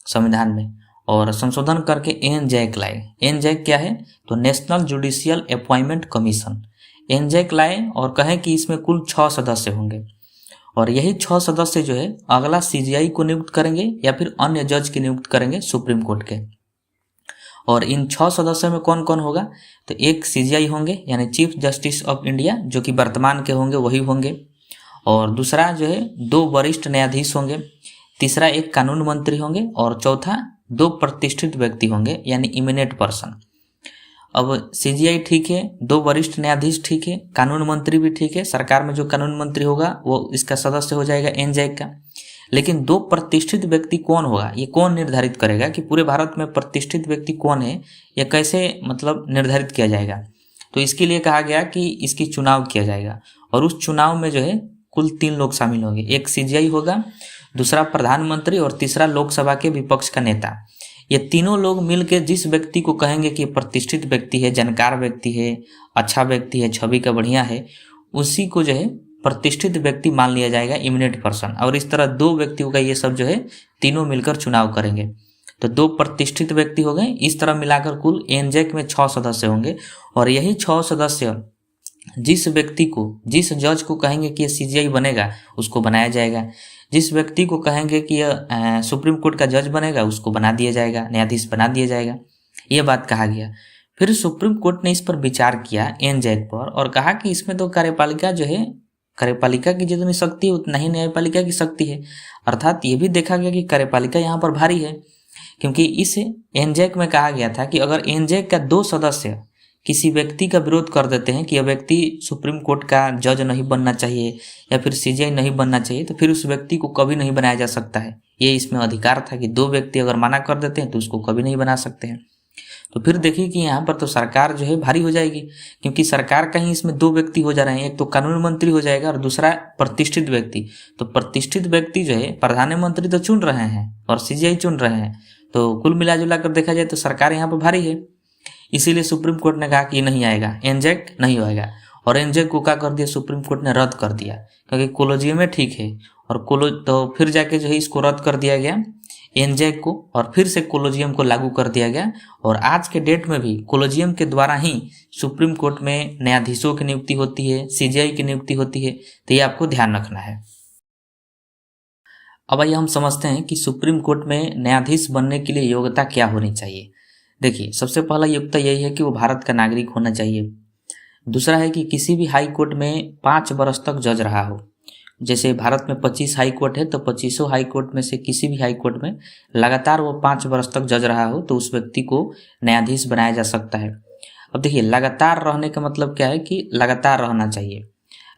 संविधान में और संशोधन करके एनजैक लाए। एनजैक क्या है? तो नेशनल जुडिशियल अपॉइंटमेंट कमीशन। एनजैक लाए और कहें कि इसमें कुल 6 सदस्य होंगे और यही 6 सदस्य जो है अगला सीजीआई को नियुक्त करेंगे या फिर अन्य जज की नियुक्त करेंगे सुप्रीम कोर्ट के। और इन 6 सदस्यों में कौन कौन होगा? तो एक सीजीआई होंगे यानी चीफ जस्टिस ऑफ इंडिया, जो कि वर्तमान के होंगे वही होंगे। और दूसरा जो है 2 वरिष्ठ न्यायाधीश होंगे, तीसरा एक कानून मंत्री होंगे और चौथा 2 प्रतिष्ठित व्यक्ति होंगे यानी इमिनेंट पर्सन। अब सीजीआई ठीक है, 2 वरिष्ठ न्यायाधीश ठीक है, कानून मंत्री भी ठीक है, सरकार में जो कानून मंत्री होगा वो इसका सदस्य हो जाएगा एनजैक का। लेकिन 2 प्रतिष्ठित व्यक्ति कौन होगा, ये कौन निर्धारित करेगा कि पूरे भारत में प्रतिष्ठित व्यक्ति कौन है, या कैसे मतलब निर्धारित किया जाएगा। तो इसके लिए कहा गया कि इसकी चुनाव किया जाएगा और उस चुनाव में जो है कुल 3 लोग शामिल होंगे, एक सीजीआई होगा, दूसरा प्रधानमंत्री और तीसरा लोकसभा के विपक्ष का नेता। ये तीनों लोग मिलकर जिस व्यक्ति को कहेंगे कि ये प्रतिष्ठित व्यक्ति है, जानकार व्यक्ति है, अच्छा व्यक्ति है, छवि का बढ़िया है, उसी को जो है प्रतिष्ठित व्यक्ति मान लिया जाएगा, इमिनेंट पर्सन। और इस तरह 2 व्यक्तियों का ये सब जो है तीनों मिलकर चुनाव करेंगे। तो 2 प्रतिष्ठित व्यक्ति हो गए। इस तरह मिलाकर कुल एनजैक में 6 सदस्य होंगे और यही 6 सदस्य जिस व्यक्ति को, जिस जज को कहेंगे कि ये सीजीआई बनेगा उसको बनाया जाएगा, जिस व्यक्ति को कहेंगे कि यह सुप्रीम कोर्ट का जज बनेगा उसको बना दिया जाएगा, न्यायाधीश बना दिया जाएगा। ये बात कहा गया। फिर सुप्रीम कोर्ट ने इस पर विचार किया एनजैक पर और कहा कि इसमें तो कार्यपालिका जो है, कार्यपालिका की जितनी शक्ति है उतना ही न्यायपालिका की शक्ति है। अर्थात ये भी देखा गया कि कार्यपालिका यहाँ पर भारी है, क्योंकि इस एनजैक में कहा गया था कि अगर एनजैक का 2 सदस्य किसी व्यक्ति का विरोध कर देते हैं कि यह व्यक्ति सुप्रीम कोर्ट का जज नहीं बनना चाहिए या फिर सीजीआई नहीं बनना चाहिए, तो फिर उस व्यक्ति को कभी नहीं बनाया जा सकता है। ये इसमें अधिकार था कि 2 व्यक्ति अगर मना कर देते हैं तो उसको कभी नहीं बना सकते हैं। तो फिर देखिए कि यहाँ पर तो सरकार जो है भारी हो जाएगी, क्योंकि सरकार का ही इसमें 2 व्यक्ति हो जा रहे हैं, एक तो कानून मंत्री हो जाएगा और दूसरा प्रतिष्ठित व्यक्ति। तो प्रतिष्ठित व्यक्ति जो है प्रधानमंत्री तो चुन रहे हैं और सीजीआई चुन रहे हैं, तो कुल मिलाजुला कर देखा जाए तो सरकार यहाँ पर भारी है। इसीलिए सुप्रीम कोर्ट ने कहा कि नहीं आएगा, एनजैक नहीं होएगा। और एनजैक को क्या कर दिया, सुप्रीम कोर्ट ने रद्द कर दिया, क्योंकि कोलोजियम में ठीक है और तो फिर जाके जो है इसको रद्द कर दिया गया एनजैक को, और फिर से कोलोजियम को लागू कर दिया गया। और आज के डेट में भी कोलोजियम के द्वारा ही सुप्रीम कोर्ट में न्यायाधीशों की नियुक्ति होती है, सीजीआई की नियुक्ति होती है। तो ये आपको ध्यान रखना है। अब आइए हम समझते हैं कि सुप्रीम कोर्ट में न्यायाधीश बनने के लिए योग्यता क्या होनी चाहिए। देखिए, सबसे पहला योग्यता यही है कि वो भारत का नागरिक होना चाहिए। दूसरा है कि किसी भी हाई कोर्ट में 5 वर्ष तक जज रहा हो। जैसे भारत में 25 हाई कोर्ट है, तो 25 हाई कोर्ट में से किसी भी हाई कोर्ट में लगातार वो 5 वर्ष तक जज रहा हो तो उस व्यक्ति को न्यायाधीश बनाया जा सकता है। अब देखिए, लगातार रहने का मतलब क्या है कि लगातार रहना चाहिए।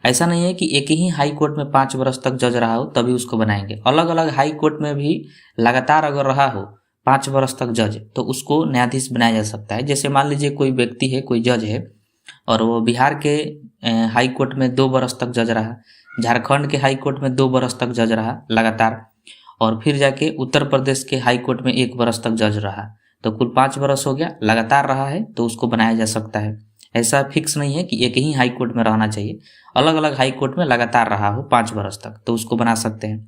ऐसा नहीं है कि एक ही हाई कोर्ट में 5 वर्ष तक जज रहा हो तभी उसको बनाएंगे। अलग अलग हाई कोर्ट में भी लगातार अगर रहा हो 5 वर्ष तक जज, तो उसको न्यायाधीश बनाया जा सकता है। जैसे मान लीजिए कोई व्यक्ति है, कोई जज है और वो बिहार के हाई कोर्ट में 2 वर्ष तक जज रहा, झारखंड के हाई कोर्ट में 2 वर्ष तक जज रहा लगातार, और फिर जाके उत्तर प्रदेश के हाई कोर्ट में 1 वर्ष तक जज रहा, तो कुल 5 वर्ष हो गया। लगातार रहा है तो उसको बनाया जा सकता है। ऐसा फिक्स नहीं है कि एक ही हाई कोर्ट में रहना चाहिए, अलग अलग हाई कोर्ट में लगातार रहा हो 5 वर्ष तक तो उसको बना सकते हैं।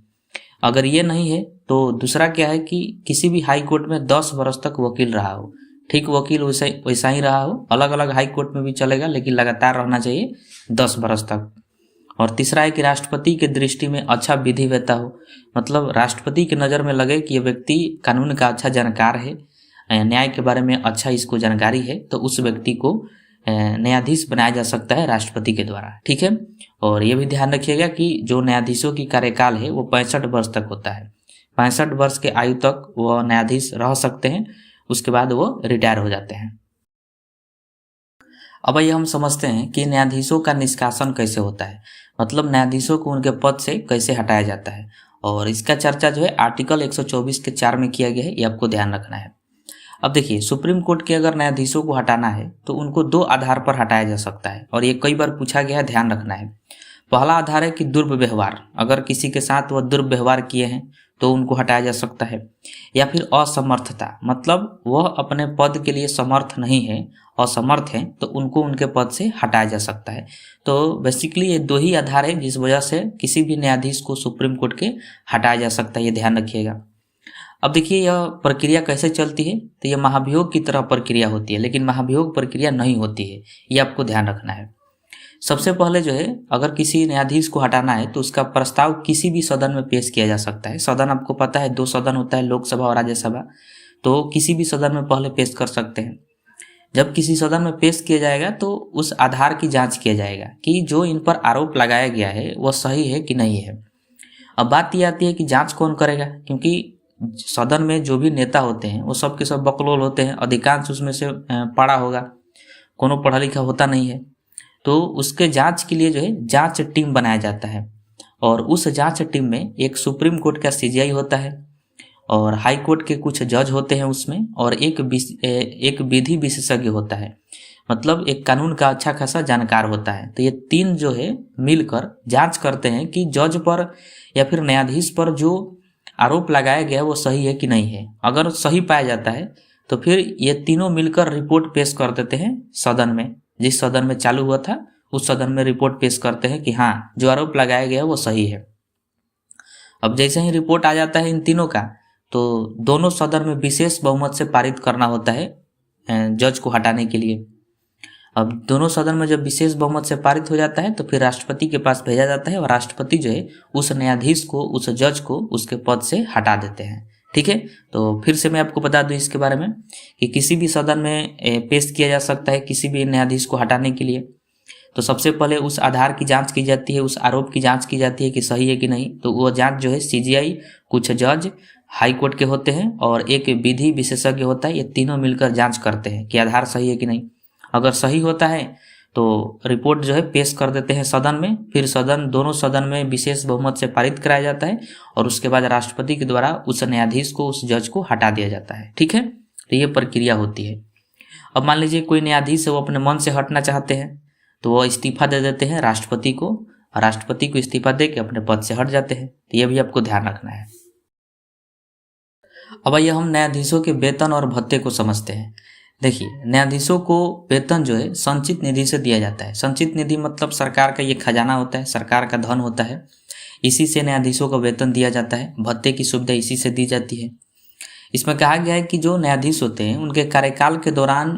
अगर ये नहीं है तो दूसरा क्या है कि किसी भी हाई कोर्ट में 10 वर्ष तक वकील रहा हो। ठीक वकील वैसा ही रहा हो, अलग अलग हाई कोर्ट में भी चलेगा, लेकिन लगातार रहना चाहिए 10 वर्ष तक। और तीसरा है कि राष्ट्रपति की दृष्टि में अच्छा विधिवेत्ता हो, मतलब राष्ट्रपति की नज़र में लगे कि ये व्यक्ति कानून का अच्छा जानकार है, न्याय के बारे में अच्छा इसको जानकारी है, तो उस व्यक्ति को न्यायाधीश बनाया जा सकता है राष्ट्रपति के द्वारा। ठीक है। और ये भी ध्यान रखिएगा कि जो न्यायाधीशों की कार्यकाल है वो 65 वर्ष तक होता है। 65 वर्ष के आयु तक वो न्यायाधीश रह सकते हैं, उसके बाद वो रिटायर हो जाते हैं। अब ये हम समझते हैं कि न्यायाधीशों का निष्कासन कैसे होता है, मतलब न्यायाधीशों को उनके पद से कैसे हटाया जाता है। और इसका चर्चा जो है आर्टिकल 124 के 4 में किया गया है, ये आपको ध्यान रखना है। अब देखिए, सुप्रीम कोर्ट के अगर न्यायाधीशों को हटाना है तो उनको 2 आधार पर हटाया जा सकता है, और ये कई बार पूछा गया है, ध्यान रखना है। पहला आधार है कि दुर्व्यवहार, अगर किसी के साथ वह दुर्व्यवहार किए हैं तो उनको हटाया जा सकता है। या फिर असमर्थता, मतलब वह अपने पद के लिए समर्थ नहीं है, असमर्थ है, तो उनको उनके पद से हटाया जा सकता है। तो बेसिकली ये 2 ही आधार है जिस वजह से किसी भी न्यायाधीश को सुप्रीम कोर्ट के हटाया जा सकता है, ये ध्यान रखिएगा। अब देखिए, यह प्रक्रिया कैसे चलती है, तो यह महाभियोग की तरह प्रक्रिया होती है, लेकिन महाभियोग प्रक्रिया नहीं होती है, ये आपको ध्यान रखना है। सबसे पहले जो है, अगर किसी न्यायाधीश को हटाना है तो उसका प्रस्ताव किसी भी सदन में पेश किया जा सकता है। सदन आपको पता है 2 सदन होता है, लोकसभा और राज्यसभा, तो किसी भी सदन में पहले पेश कर सकते हैं। जब किसी सदन में पेश किया जाएगा तो उस आधार की जांच किया जाएगा कि जो इन पर आरोप लगाया गया है वह सही है कि नहीं है। अब बात ये आती है कि जांच कौन करेगा, क्योंकि सदन में जो भी नेता होते हैं वो सब के सब बकलोल होते हैं, अधिकांश उसमें से पढ़ा होगा, कोनो पढ़ा लिखा होता नहीं है। तो उसके जांच के लिए जो है जांच टीम बनाया जाता है, और उस जांच टीम में एक सुप्रीम कोर्ट का सीजीआई होता है और हाई कोर्ट के कुछ जज होते हैं उसमें, और एक विधि विशेषज्ञ होता है, मतलब एक कानून का अच्छा खासा जानकार होता है। तो ये तीन जो है मिलकर जांच करते हैं कि जज पर या फिर न्यायाधीश पर जो आरोप लगाया गया वो सही है कि नहीं है। अगर सही पाया जाता है तो फिर ये तीनों मिलकर रिपोर्ट पेश कर देते हैं सदन में, जिस सदन में चालू हुआ था उस सदन में रिपोर्ट पेश करते हैं कि हाँ जो आरोप लगाया गया वो सही है। अब जैसे ही रिपोर्ट आ जाता है इन तीनों का, तो दोनों सदन में विशेष बहुमत से पारित करना होता है जज को हटाने के लिए। अब दोनों सदन में जब विशेष बहुमत से पारित हो जाता है तो फिर राष्ट्रपति के पास भेजा जाता है, और राष्ट्रपति जो है उस न्यायाधीश को, उस जज को उसके पद से हटा देते हैं। ठीक है, तो फिर से मैं आपको बता दूं इसके बारे में कि किसी भी सदन में पेश किया जा सकता है किसी भी न्यायाधीश को हटाने के लिए। तो सबसे पहले उस आधार की जांच की जाती है, उस आरोप की जांच की जाती है कि सही है कि नहीं। तो वो जांच जो है सीजीआई, कुछ जज हाई कोर्ट के होते हैं और एक विधि विशेषज्ञ होता है, ये तीनों मिलकर जांच करते हैं कि आधार सही है कि नहीं। अगर सही होता है तो रिपोर्ट जो है पेश कर देते हैं सदन में, फिर दोनों सदन में विशेष बहुमत से पारित कराया जाता है, और उसके बाद राष्ट्रपति के द्वारा उस न्यायाधीश को, उस जज को हटा दिया जाता है। ठीक है, तो ये प्रक्रिया होती है। अब मान लीजिए कोई न्यायाधीश है वो अपने मन से हटना चाहते हैं, तो वो इस्तीफा दे देते हैं राष्ट्रपति को, और राष्ट्रपति को इस्तीफा दे के अपने पद से हट जाते हैं। तो ये भी आपको ध्यान रखना है। अब आइए हम न्यायाधीशों के वेतन और भत्ते को समझते हैं। देखिए, न्यायाधीशों को वेतन जो है संचित निधि से दिया जाता है। संचित निधि मतलब सरकार का ये खजाना होता है, सरकार का धन होता है, इसी से न्यायाधीशों को वेतन दिया जाता है। भत्ते की सुविधा इसी से दी जाती है। इसमें कहा गया है कि जो न्यायाधीश होते हैं उनके कार्यकाल के दौरान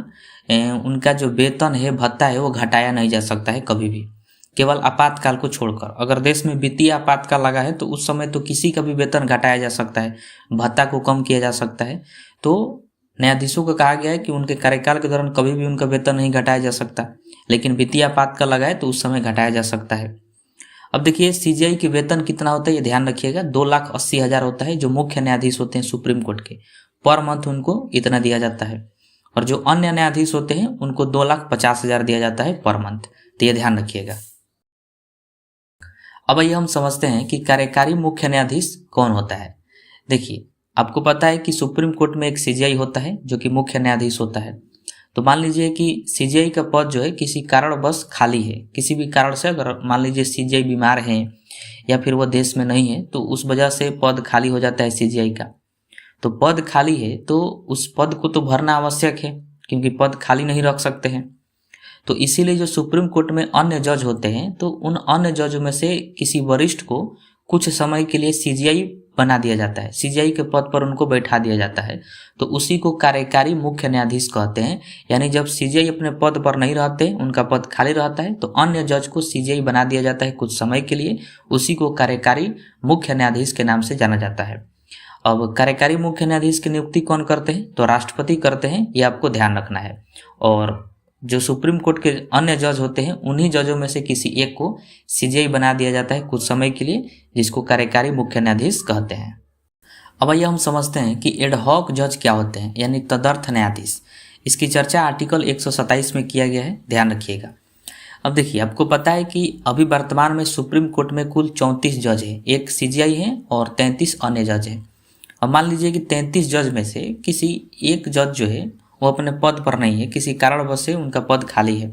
उनका जो वेतन है, भत्ता है, वो घटाया नहीं जा सकता है कभी भी, केवल आपातकाल को छोड़कर। अगर देश में वित्तीय आपातकाल लगा है तो उस समय तो किसी का भी वेतन घटाया जा सकता है, भत्ता को कम किया जा सकता है। तो न्यायाधीशों को कहा गया है कि उनके कार्यकाल के दौरान कभी भी उनका वेतन नहीं घटाया जा सकता, लेकिन वित्तीय आपातकाल लगा है तो उस समय घटाया जा सकता है। अब देखिए, सीजीआई के वेतन कितना होता है ये ध्यान रखिएगा, 2,80,000 होता है। जो मुख्य न्यायाधीश होते हैं सुप्रीम कोर्ट के, पर मंथ उनको इतना दिया जाता है, और जो अन्य न्यायाधीश होते हैं उनको 2,50,000 दिया जाता है पर मंथ। तो ये ध्यान रखिएगा। अब ये हम समझते हैं कि कार्यकारी मुख्य न्यायाधीश कौन होता है। देखिए, आपको पता है कि सुप्रीम कोर्ट में एक सीजीआई होता है जो कि मुख्य न्यायाधीश होता है। तो मान लीजिए कि सीजीआई का पद जो है किसी कारणवश खाली है, किसी भी कारण से, अगर मान लीजिए सीजीआई बीमार है या फिर वो देश में नहीं है, तो उस वजह से पद खाली हो जाता है सीजीआई का। तो पद खाली है तो उस पद को तो भरना आवश्यक है, क्योंकि पद खाली नहीं रख सकते हैं। तो इसीलिए जो सुप्रीम कोर्ट में अन्य जज होते हैं, तो उन अन्य जजों में से किसी वरिष्ठ को कुछ समय के लिए सीजीआई बना दिया जाता है, सीजीआई के पद पर उनको बैठा दिया जाता है। तो उसी को कार्यकारी मुख्य न्यायाधीश कहते हैं। यानी जब सीजीआई अपने पद पर नहीं रहते, उनका पद खाली रहता है, तो अन्य जज को सीजीआई बना दिया जाता है कुछ समय के लिए, उसी को कार्यकारी मुख्य न्यायाधीश के नाम से जाना जाता है। अब कार्यकारी मुख्य न्यायाधीश की नियुक्ति कौन करते हैं? तो राष्ट्रपति करते हैं, ये आपको ध्यान रखना है। और जो सुप्रीम कोर्ट के अन्य जज होते हैं उन्हीं जजों में से किसी एक को सीजीआई बना दिया जाता है कुछ समय के लिए, जिसको कार्यकारी मुख्य न्यायाधीश कहते हैं। अब आइए हम समझते हैं कि एडहॉक जज क्या होते हैं, यानी तदर्थ न्यायाधीश। इसकी चर्चा आर्टिकल 127 में किया गया है, ध्यान रखिएगा। अब देखिए, आपको पता है कि अभी वर्तमान में सुप्रीम कोर्ट में कुल 34 जज हैं, एक सीजीआई है और 33 अन्य जज हैं। अब मान लीजिए कि 33 जज में से किसी एक जज जो है वो अपने पद पर नहीं है, किसी कारणवश से उनका पद खाली है,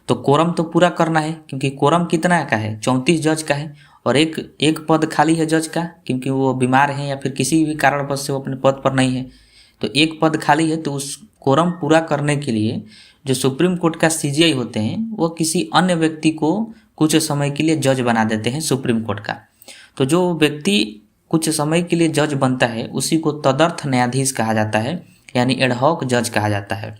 तो कोरम तो पूरा करना है, क्योंकि कोरम कितना का है? 34 जज का है, और एक पद खाली है जज का, क्योंकि वो बीमार है या फिर किसी भी कारणवश से वो अपने पद पर नहीं है। तो एक पद खाली है, तो उस कोरम पूरा करने के लिए जो सुप्रीम कोर्ट का सीजीआई होते हैं वो किसी अन्य व्यक्ति को कुछ समय के लिए जज बना देते हैं सुप्रीम कोर्ट का। तो जो व्यक्ति कुछ समय के लिए जज बनता है उसी को तदर्थ न्यायाधीश कहा जाता है, यानी एडहॉक जज कहा जाता है।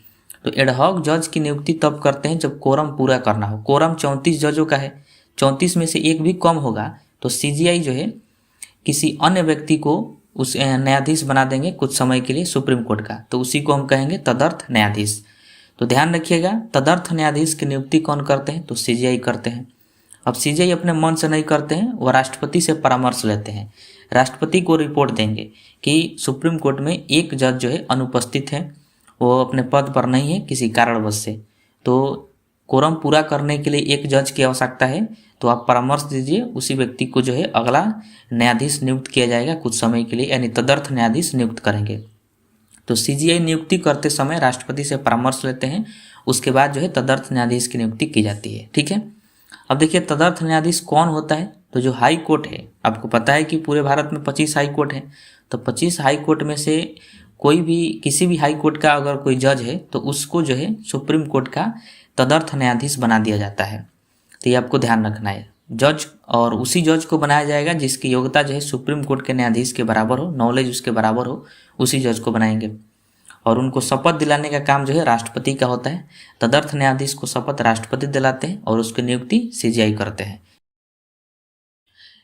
तो एडहॉक जज की नियुक्ति तब करते हैं जब कोरम पूरा करना हो। कोरम 34 जजों का है, 34 में से एक भी कम होगा तो सीजीआई जो है किसी अन्य व्यक्ति को उस न्यायाधीश बना देंगे कुछ समय के लिए सुप्रीम कोर्ट का, तो उसी को हम कहेंगे तदर्थ न्यायाधीश। तो ध्यान रखिएगा, तदर्थ न्यायाधीश की नियुक्ति कौन करते हैं? तो सीजीआई करते हैं। अब सीजीआई अपने मन से नहीं करते हैं, वह राष्ट्रपति से परामर्श लेते हैं। राष्ट्रपति को रिपोर्ट देंगे कि सुप्रीम कोर्ट में एक जज जो है अनुपस्थित है, वो अपने पद पर नहीं है किसी कारणवश से, तो कोरम पूरा करने के लिए एक जज की आवश्यकता है, तो आप परामर्श दीजिए, उसी व्यक्ति को जो है अगला न्यायाधीश नियुक्त किया जाएगा कुछ समय के लिए, यानी तदर्थ न्यायाधीश नियुक्त करेंगे। तो सीजीआई नियुक्ति करते समय राष्ट्रपति से परामर्श लेते हैं, उसके बाद जो है तदर्थ न्यायाधीश की नियुक्ति की जाती है। ठीक है, अब देखिए तदर्थ न्यायाधीश कौन होता है? तो जो हाई कोर्ट है, आपको पता है कि पूरे भारत में 25 हाई कोर्ट है, तो 25 हाई कोर्ट में से कोई भी किसी भी हाई कोर्ट का अगर कोई जज है तो उसको जो है सुप्रीम कोर्ट का तदर्थ न्यायाधीश बना दिया जाता है। तो ये आपको ध्यान रखना है, जज, और उसी जज को बनाया जाएगा जिसकी योग्यता जो है सुप्रीम कोर्ट के न्यायाधीश के बराबर हो, नॉलेज उसके बराबर हो, उसी जज को बनाएंगे। और उनको शपथ दिलाने का काम जो है राष्ट्रपति का होता है। तदर्थ न्यायाधीश को शपथ राष्ट्रपति दिलाते हैं और उसकी नियुक्ति सीजीआई करते हैं।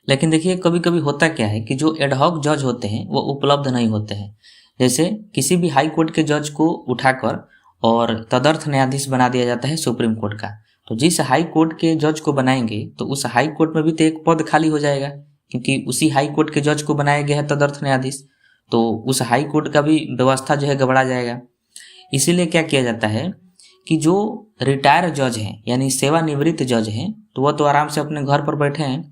लेकिन देखिए कभी कभी होता क्या है कि जो एडहॉक जज होते हैं वो उपलब्ध नहीं होते हैं। जैसे किसी भी हाई कोर्ट के जज को उठाकर और तदर्थ न्यायाधीश बना दिया जाता है सुप्रीम कोर्ट का, तो जिस हाई कोर्ट के जज को बनाएंगे तो उस हाई कोर्ट में भी तो एक पद खाली हो जाएगा, क्योंकि उसी हाई कोर्ट के जज को बनाया गया है तदर्थ न्यायाधीश, तो उस हाई कोर्ट का भी व्यवस्था जो है गड़बड़ा जाएगा। इसीलिए क्या किया जाता है कि जो रिटायर जज हैं यानी सेवानिवृत्त जज हैं, तो वह तो आराम से अपने घर पर बैठे हैं,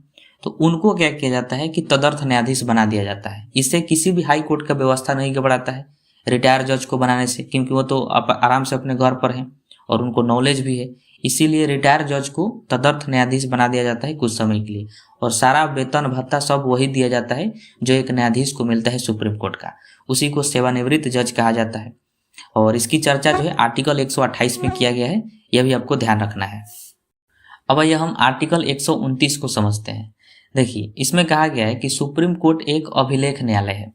तो उनको क्या किया जाता है कि तदर्थ न्यायाधीश बना दिया जाता है। इससे किसी भी हाई कोर्ट का व्यवस्था नहीं गड़बड़ाता है रिटायर जज को बनाने से, क्योंकि वो तो आराम से अपने घर पर हैं और उनको नॉलेज भी है। इसीलिए रिटायर जज को तदर्थ न्यायाधीश बना दिया जाता है कुछ समय के लिए, और सारा वेतन भत्ता सब वही दिया जाता है जो एक न्यायाधीश को मिलता है सुप्रीम कोर्ट का, उसी को सेवानिवृत्त जज कहा जाता है। और इसकी चर्चा जो है आर्टिकल 128 में किया गया है, यह भी आपको ध्यान रखना है। अब आइए हम आर्टिकल 129 को समझते हैं। देखिए इसमें कहा गया है कि सुप्रीम कोर्ट एक अभिलेख न्यायालय है।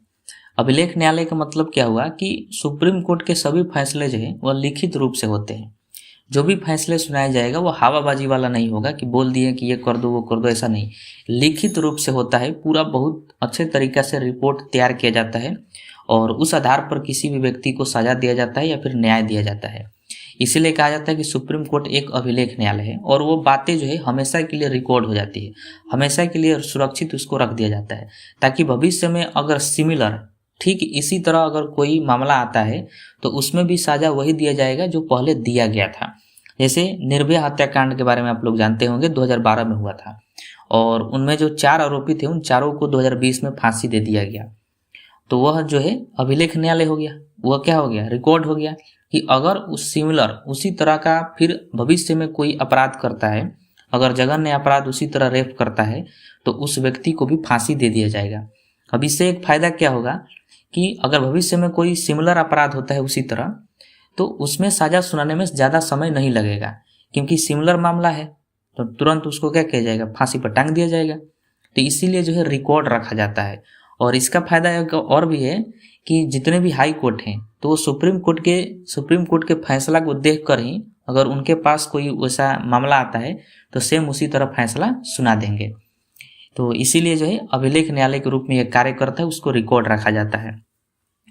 अभिलेख न्यायालय का मतलब क्या हुआ कि सुप्रीम कोर्ट के सभी फैसले जो है वह लिखित रूप से होते हैं। जो भी फैसले सुनाया जाएगा वो हवाबाजी वाला नहीं होगा कि बोल दिए कि ये कर दो वो कर दो, ऐसा नहीं, लिखित रूप से होता है, पूरा बहुत अच्छे तरीक़ा से रिपोर्ट तैयार किया जाता है और उस आधार पर किसी भी व्यक्ति को सजा दिया जाता है या फिर न्याय दिया जाता है। इसीलिए कहा जाता है कि सुप्रीम कोर्ट एक अभिलेख न्यायालय है, और वो बातें जो है हमेशा के लिए रिकॉर्ड हो जाती है, हमेशा के लिए सुरक्षित उसको रख दिया जाता है, ताकि भविष्य में अगर सिमिलर ठीक इसी तरह अगर कोई मामला आता है तो उसमें भी सजा वही दिया जाएगा जो पहले दिया गया था। जैसे निर्भया हत्याकांड के बारे में आप लोग जानते होंगे, 2012 में हुआ था, और उनमें जो 4 आरोपी थे उन चारों को 2020 में फांसी दे दिया गया। तो वह जो है अभिलेख न्यायालय हो गया, वह क्या हो गया, रिकॉर्ड हो गया कि अगर उस सिमिलर उसी तरह का फिर भविष्य में कोई अपराध करता है, अगर जघन्य अपराध उसी तरह रेप करता है तो उस व्यक्ति को भी फांसी दे दिया जाएगा। अब इससे एक फायदा क्या होगा कि अगर भविष्य में कोई सिमिलर अपराध होता है उसी तरह, तो उसमें सजा सुनाने में ज़्यादा समय नहीं लगेगा, क्योंकि सिमिलर मामला है तो तुरंत उसको क्या किया जाएगा, फांसी पर टांग दिया जाएगा। तो इसीलिए जो है रिकॉर्ड रखा जाता है। और इसका फायदा एक और भी है कि जितने भी हाई कोर्ट हैं तो सुप्रीम कोर्ट के फैसला को देख कर ही अगर उनके पास कोई वैसा मामला आता है तो सेम उसी तरह फैसला सुना देंगे। तो इसीलिए जो है अभिलेख न्यायालय के रूप में यह कार्य करता है, उसको रिकॉर्ड रखा जाता है।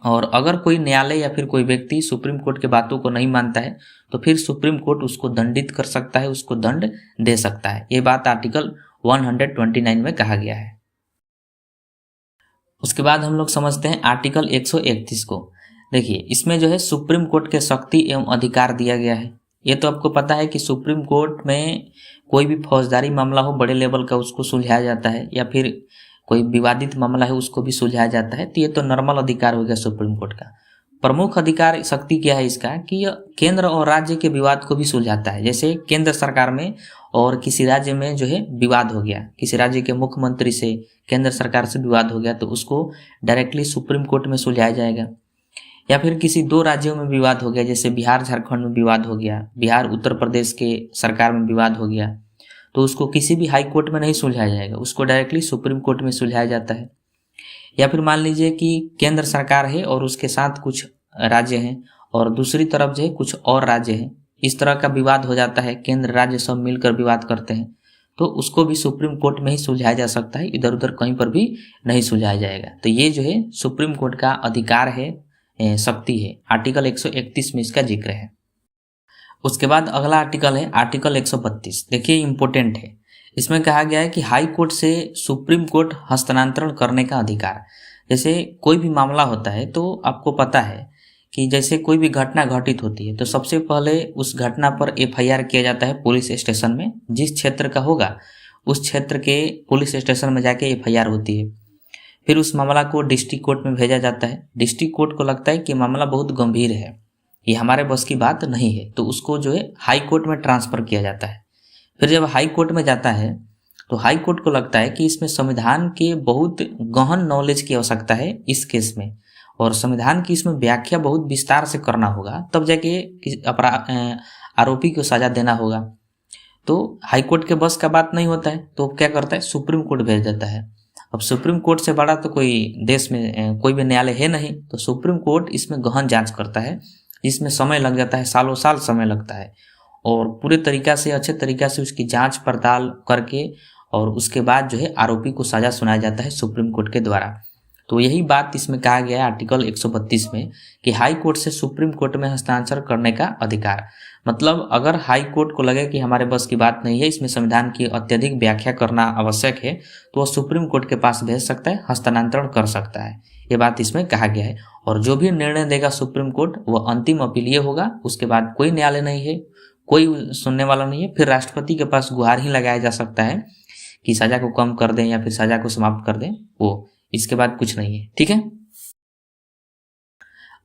और अगर कोई न्यायालय या फिर कोई व्यक्ति सुप्रीम कोर्ट के बातों को नहीं मानता है तो फिर सुप्रीम कोर्ट उसको दंडित कर सकता है, उसको दंड दे सकता है। ये बात आर्टिकल 129 में कहा गया है। उसके बाद हम लोग समझते हैं आर्टिकल 131 को। देखिए इसमें जो है सुप्रीम कोर्ट के शक्ति एवं अधिकार दिया गया है। ये तो आपको पता है कि सुप्रीम कोर्ट में कोई भी फौजदारी मामला हो बड़े लेवल का उसको सुलझाया जाता है, या फिर कोई विवादित मामला है उसको भी सुलझाया जाता है। तो ये तो नॉर्मल अधिकार हो गया सुप्रीम कोर्ट का। प्रमुख अधिकार शक्ति क्या है इसका कि यह केंद्र और राज्य के विवाद को भी सुलझाता है। जैसे केंद्र सरकार में और किसी राज्य में जो है विवाद हो गया, किसी राज्य के मुख्यमंत्री से केंद्र सरकार से विवाद हो गया तो उसको डायरेक्टली सुप्रीम कोर्ट में सुलझाया जाएगा। या फिर किसी 2 राज्यों में विवाद हो गया, जैसे बिहार झारखंड में विवाद हो गया, बिहार उत्तर प्रदेश के सरकार में विवाद हो गया, तो उसको किसी भी हाई कोर्ट में नहीं सुलझाया जाएगा, उसको डायरेक्टली सुप्रीम कोर्ट में सुलझाया जाता है। या फिर मान लीजिए कि केंद्र सरकार है और उसके साथ कुछ राज्य हैं और दूसरी तरफ जो है कुछ और राज्य हैं, इस तरह का विवाद हो जाता है, केंद्र राज्य सब मिलकर विवाद करते हैं, तो उसको भी सुप्रीम कोर्ट में ही सुलझाया जा सकता है, इधर उधर कहीं पर भी नहीं सुलझाया जाएगा। तो ये जो है सुप्रीम कोर्ट का अधिकार है, शक्ति है। आर्टिकल 131 में इसका जिक्र है। उसके बाद अगला आर्टिकल है आर्टिकल 132। देखिए इम्पोर्टेंट है। इसमें कहा गया है कि हाई कोर्ट से सुप्रीम कोर्ट हस्तांतरण करने का अधिकार। जैसे कोई भी मामला होता है तो आपको पता है कि जैसे कोई भी घटना घटित होती है तो सबसे पहले उस घटना पर एफआईआर किया जाता है पुलिस स्टेशन में, जिस क्षेत्र का होगा उस क्षेत्र के पुलिस स्टेशन में जाके एफआईआर होती है। फिर उस मामला को डिस्ट्रिक्ट कोर्ट में भेजा जाता है। डिस्ट्रिक्ट कोर्ट को लगता है कि मामला बहुत गंभीर है, ये हमारे बस की बात नहीं है, तो उसको जो है हाई कोर्ट में ट्रांसफ़र किया जाता है। फिर जब हाई कोर्ट में जाता है तो हाई कोर्ट को लगता है कि इसमें संविधान के बहुत गहन नॉलेज की आवश्यकता है इस केस में, और संविधान की इसमें व्याख्या बहुत विस्तार से करना होगा, तब जाके आरोपी को सजा देना होगा। तो हाई कोर्ट के बस का बात नहीं होता है तो क्या करता है, सुप्रीम कोर्ट भेज देता है। अब सुप्रीम कोर्ट से बड़ा तो कोई देश में कोई भी न्यायालय है नहीं, तो सुप्रीम कोर्ट इसमें गहन जांच करता है, इसमें समय लग जाता है, सालों साल समय लगता है, और पूरे तरीका से अच्छे तरीका से उसकी जांच पड़ताल करके और उसके बाद जो है आरोपी को सजा सुनाया जाता है सुप्रीम कोर्ट के द्वारा। तो यही बात इसमें कहा गया है आर्टिकल 132 में कि हाई कोर्ट से सुप्रीम कोर्ट में हस्तांतरण करने का अधिकार। मतलब अगर हाई कोर्ट को लगे कि हमारे बस की बात नहीं है, इसमें संविधान की अत्यधिक व्याख्या करना आवश्यक है, तो वह सुप्रीम कोर्ट के पास भेज सकता है, हस्तांतरण कर सकता है। ये बात इसमें कहा गया है। और जो भी निर्णय देगा सुप्रीम कोर्ट वह अंतिम अपीलीय होगा, उसके बाद कोई न्यायालय नहीं है, कोई सुनने वाला नहीं है। फिर राष्ट्रपति के पास गुहार ही लगाया जा सकता है कि सजा को कम कर दें या फिर सजा को समाप्त कर दें, वो इसके बाद कुछ नहीं है। ठीक है।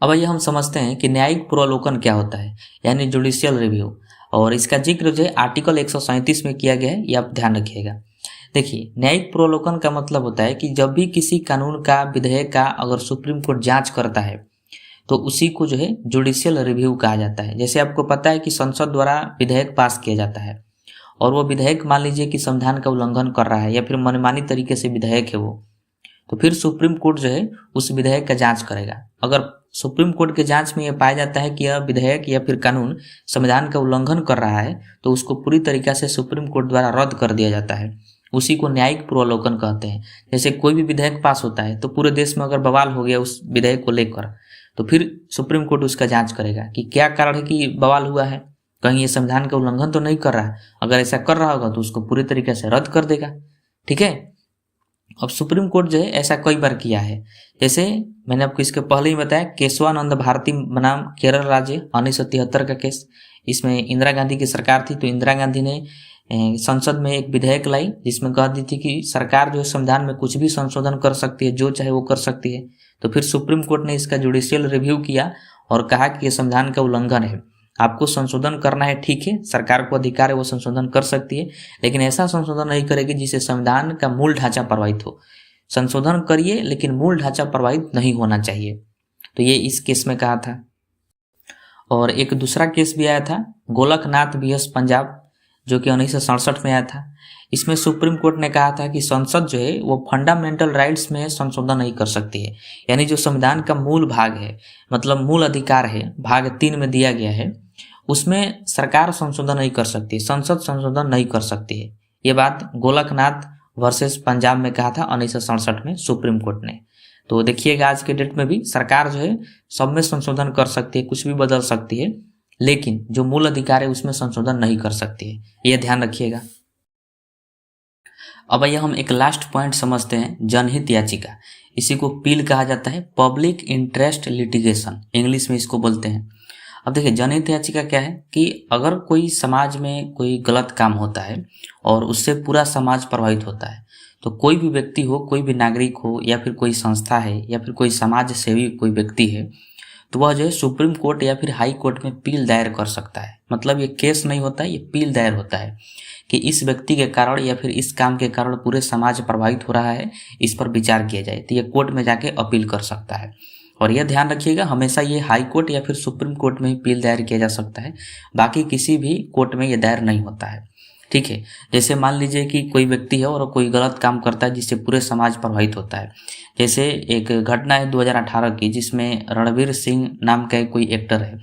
अब आइए हम समझते हैं कि न्यायिक पूर्वावलोकन क्या होता है, यानी जुडिशियल रिव्यू, और इसका जिक्र जो है आर्टिकल 137 में किया गया है, ये आप ध्यान रखिएगा। देखिए न्यायिक पूर्वावलोकन का मतलब होता है कि जब भी किसी कानून का विधेयक का अगर सुप्रीम कोर्ट जांच करता है तो उसी को जो है जुडिशियल रिव्यू कहा जाता है। जैसे आपको पता है कि संसद द्वारा विधेयक पास किया जाता है और वो विधेयक मान लीजिए कि संविधान का उल्लंघन कर रहा है या फिर मनमानी तरीके से विधेयक है वो, तो फिर सुप्रीम कोर्ट जो है उस विधेयक का जांच करेगा। अगर सुप्रीम कोर्ट के जांच में यह पाया जाता है कि यह विधेयक या फिर कानून संविधान का उल्लंघन कर रहा है तो उसको पूरी तरीके से सुप्रीम कोर्ट द्वारा रद्द कर दिया जाता है। उसी को न्यायिक पूर्वावलोकन कहते हैं। जैसे कोई भी विधेयक पास होता है तो पूरे देश में अगर बवाल हो गया उस विधेयक को लेकर, तो फिर सुप्रीम कोर्ट उसका जांच करेगा कि क्या कारण है कि बवाल हुआ है, कहीं ये संविधान का उल्लंघन तो नहीं कर रहा है। अगर ऐसा कर रहा होगा तो उसको पूरी तरीके से रद्द कर देगा। ठीक है। अब सुप्रीम कोर्ट जो है ऐसा कई बार किया है। जैसे मैंने आपको इसके पहले ही बताया, केशवानंद भारती बनाम केरल राज्य 1973 का केस। इसमें इंदिरा गांधी की सरकार थी, तो इंदिरा गांधी ने संसद में एक विधेयक लाई जिसमें कह दी थी कि सरकार जो है संविधान में कुछ भी संशोधन कर सकती है, जो चाहे वो कर सकती है। तो फिर सुप्रीम कोर्ट ने इसका जुडिशियल रिव्यू किया और कहा कि ये संविधान का उल्लंघन है, आपको संशोधन करना है, ठीक है, सरकार को अधिकार है, वो संशोधन कर सकती है, लेकिन ऐसा संशोधन नहीं करेगी जिससे संविधान का मूल ढांचा प्रभावित हो। संशोधन करिए लेकिन मूल ढांचा प्रभावित नहीं होना चाहिए। तो ये इस केस में कहा था। और एक दूसरा केस भी आया था, गोलकनाथ बीएस पंजाब, जो कि 1967 में आया था। इसमें सुप्रीम कोर्ट ने कहा था कि संसद जो है वो फंडामेंटल राइट्स में संशोधन नहीं कर सकती है, यानी जो संविधान का मूल भाग है, मतलब मूल अधिकार है, भाग 3 में दिया गया है, उसमें सरकार संशोधन नहीं कर सकती, संसद संशोधन नहीं कर सकती है। ये बात गोलकनाथ वर्सेस पंजाब में कहा था 1967 में सुप्रीम कोर्ट ने। तो देखिएगा आज के डेट में भी सरकार जो है सब में संशोधन कर सकती है, कुछ भी बदल सकती है, लेकिन जो मूल अधिकार है उसमें संशोधन नहीं कर सकती है, यह ध्यान रखिएगा। अब आइए हम एक लास्ट पॉइंट समझते हैं, जनहित याचिका। इसी को पील कहा जाता है, पब्लिक इंटरेस्ट लिटिगेशन इंग्लिश में इसको बोलते हैं। अब देखिए जनहित याचिका क्या है कि अगर कोई समाज में कोई गलत काम होता है और उससे पूरा समाज प्रभावित होता है, तो कोई भी व्यक्ति हो, कोई भी नागरिक हो, या फिर कोई संस्था है, या फिर कोई समाज सेवी कोई व्यक्ति है, तो वह जो है सुप्रीम कोर्ट या फिर हाई कोर्ट में पील दायर कर सकता है। मतलब ये केस नहीं होता है, ये पील दायर होता है कि इस व्यक्ति के कारण या फिर इस काम के कारण पूरे समाज प्रभावित हो रहा है, इस पर विचार किया जाए। तो ये कोर्ट में जाके अपील कर सकता है। और यह ध्यान रखिएगा, हमेशा ये हाई कोर्ट या फिर सुप्रीम कोर्ट में ही अपील दायर किया जा सकता है, बाकी किसी भी कोर्ट में ये दायर नहीं होता है। ठीक है। जैसे मान लीजिए कि कोई व्यक्ति है और कोई गलत काम करता है जिससे पूरे समाज प्रभावित होता है। जैसे एक घटना है 2018 की, जिसमें रणवीर सिंह नाम का कोई एक्टर है,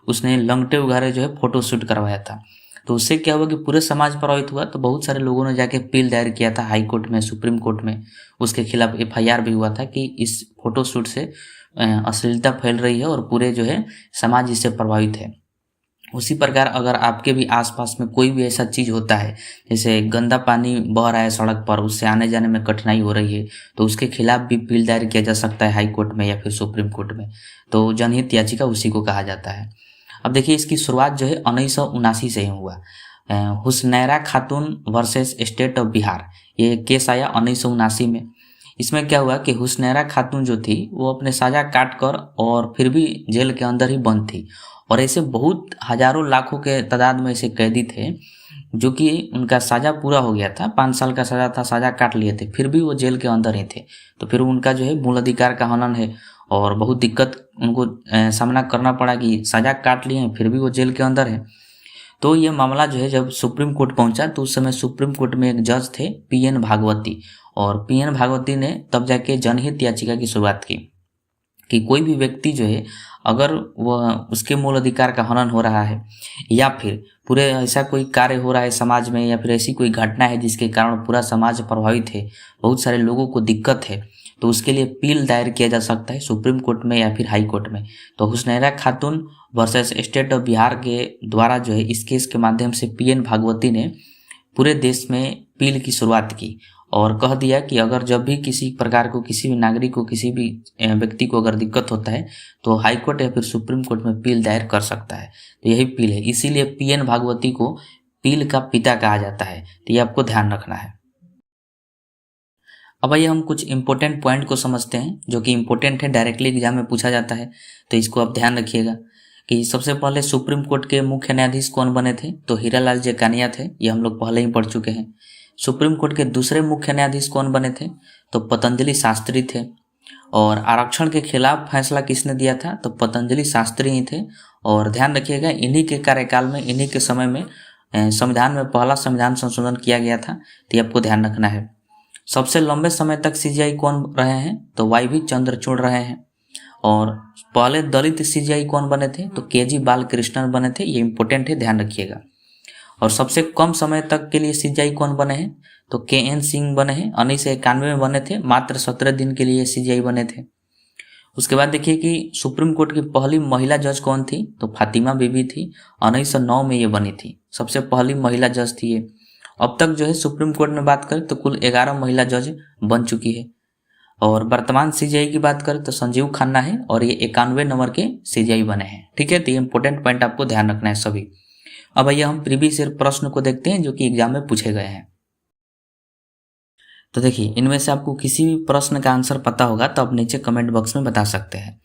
उसने लंगटे उघारे जो है फोटो शूट करवाया था। तो उससे क्या हुआ कि पूरे समाज प्रभावित हुआ। तो बहुत सारे लोगों ने जाके अपील दायर किया था हाई कोर्ट में, सुप्रीम कोर्ट में। उसके खिलाफ एफआईआर भी हुआ था कि इस फोटो शूट से अश्लीलता फैल रही है और पूरे जो है समाज इससे प्रभावित है। उसी प्रकार अगर आपके भी आसपास में कोई भी ऐसा चीज़ होता है, जैसे गंदा पानी बह रहा है सड़क पर, उससे आने जाने में कठिनाई हो रही है, तो उसके खिलाफ भी अपील दायर किया जा सकता है हाई कोर्ट में या फिर सुप्रीम कोर्ट में। तो जनहित याचिका उसी को कहा जाता है। अब देखिए, इसकी शुरुआत जो है 1979 से ही हुआ। हुसनैरा खातून वर्सेस स्टेट ऑफ बिहार, ये केस आया 1979 में। इसमें क्या हुआ कि हुसनैरा खातून जो थी वो अपने सजा काट कर और फिर भी जेल के अंदर ही बंद थी, और ऐसे बहुत हजारों लाखों के तादाद में ऐसे कैदी थे जो कि उनका सजा पूरा हो गया था, 5 साल का सजा था, सजा काट लिए थे, फिर भी वो जेल के अंदर ही थे। तो फिर उनका जो है मूल अधिकार का हनन है और बहुत दिक्कत उनको सामना करना पड़ा कि सजा काट लिए हैं फिर भी वो जेल के अंदर है। तो ये मामला जो है जब सुप्रीम कोर्ट पहुंचा तो उस समय सुप्रीम कोर्ट में एक जज थे पीएन भागवती, और पीएन भागवती ने तब जाके जनहित याचिका की शुरुआत की कि कोई भी व्यक्ति जो है अगर वह उसके मूल अधिकार का हनन हो रहा है या फिर पूरे ऐसा कोई कार्य हो रहा है समाज में, या फिर ऐसी कोई घटना है जिसके कारण पूरा समाज प्रभावित है, बहुत सारे लोगों को दिक्कत है, तो उसके लिए अपील दायर किया जा सकता है सुप्रीम कोर्ट में या फिर हाई कोर्ट में। तो हुसनैरा खातून वर्सेस स्टेट ऑफ बिहार के द्वारा जो है इस केस के माध्यम से पीएन भागवती ने पूरे देश में अपील की शुरुआत की और कह दिया कि अगर जब भी किसी प्रकार को, किसी भी नागरिक को, किसी भी व्यक्ति को अगर दिक्कत होता है तो हाई कोर्ट या फिर सुप्रीम कोर्ट में अपील दायर कर सकता है। तो यही अपील है, इसीलिए पीएन भागवती को अपील का पिता कहा जाता है। तो ये आपको ध्यान रखना है। अब आइए हम कुछ इंपॉर्टेंट पॉइंट को समझते हैं जो कि इंपॉर्टेंट है, डायरेक्टली एग्जाम में पूछा जाता है, तो इसको आप ध्यान रखिएगा। कि सबसे पहले सुप्रीम कोर्ट के मुख्य न्यायाधीश कौन बने थे, तो हीरालाल जेकानिया थे, ये हम लोग पहले ही पढ़ चुके हैं। सुप्रीम कोर्ट के दूसरे मुख्य न्यायाधीश कौन बने थे, तो पतंजलि शास्त्री थे। और आरक्षण के खिलाफ फैसला किसने दिया था, तो पतंजलि शास्त्री ही थे। और ध्यान रखिएगा, इन्हीं के कार्यकाल में, इन्हीं के समय में संविधान में पहला संविधान संशोधन किया गया था, तो ये आपको ध्यान रखना है। सबसे लंबे समय तक सीजीआई कौन रहे हैं, तो वाईवी चंद्रचूड़ रहे हैं। और पहले दलित सीजीआई कौन बने थे, तो केजी बालकृष्णन बने थे, ये इंपॉर्टेंट है, ध्यान रखिएगा। और सबसे कम समय तक के लिए सीजीआई कौन बने हैं, तो केएन सिंह बने हैं, 1991 में बने थे, मात्र 17 दिन के लिए सीजीआई बने थे। उसके बाद देखिए कि सुप्रीम कोर्ट की पहली महिला जज कौन थी, तो फातिमा बीबी थी, 1909 में ये बनी थी, सबसे पहली महिला जज थी ये। अब तक जो है सुप्रीम कोर्ट में बात करें तो कुल 11 महिला जज बन चुकी है। और वर्तमान सीजीआई की बात करें तो संजीव खन्ना है, और ये 91 नंबर के सीजीआई बने हैं। ठीक है, तो ये इंपॉर्टेंट पॉइंट आपको ध्यान रखना है सभी। अब आइए हम प्रीवियस ईयर प्रश्न को देखते हैं जो कि एग्जाम में पूछे गए हैं। तो देखिए, इनमें से आपको किसी भी प्रश्न का आंसर पता होगा तो आप नीचे कमेंट बॉक्स में बता सकते हैं।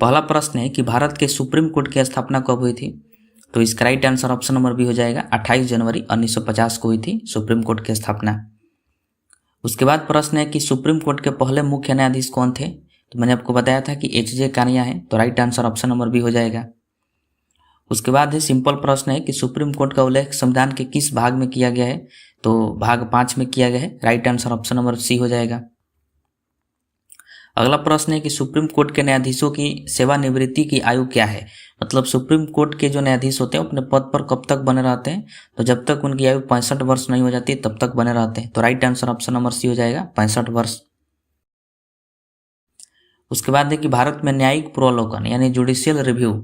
पहला प्रश्न है कि भारत के सुप्रीम कोर्ट की स्थापना कब हुई थी, तो इसका right answer option number B हो जाएगा, 28 जनवरी 1950 को हुई थी सुप्रीम कोर्ट की स्थापना। उसके बाद प्रश्न है कि सुप्रीम कोर्ट के पहले मुख्य न्यायाधीश कौन थे, तो मैंने आपको बताया था कि एचजे कानिया है, तो right answer option number B हो जाएगा। उसके बाद है सिंपल प्रश्न है कि सुप्रीम कोर्ट का उल्लेख संविधान के किस भाग में किया गया है, तो भाग 5 में किया गया है, right answer option number C हो जाएगा। अगला प्रश्न है कि सुप्रीम कोर्ट के न्यायाधीशों की सेवानिवृत्ति की आयु क्या है, मतलब सुप्रीम कोर्ट के जो न्यायाधीश होते हैं अपने पद पर कब तक बने रहते हैं, तो जब तक उनकी आयु 65 वर्ष नहीं हो जाती तब तक बने रहते हैं, तो right answer option number C हो जाएगा, 65 वर्ष। उसके बाद है कि भारत में न्यायिक पुनरावलोकन यानी जुडिशियल रिव्यू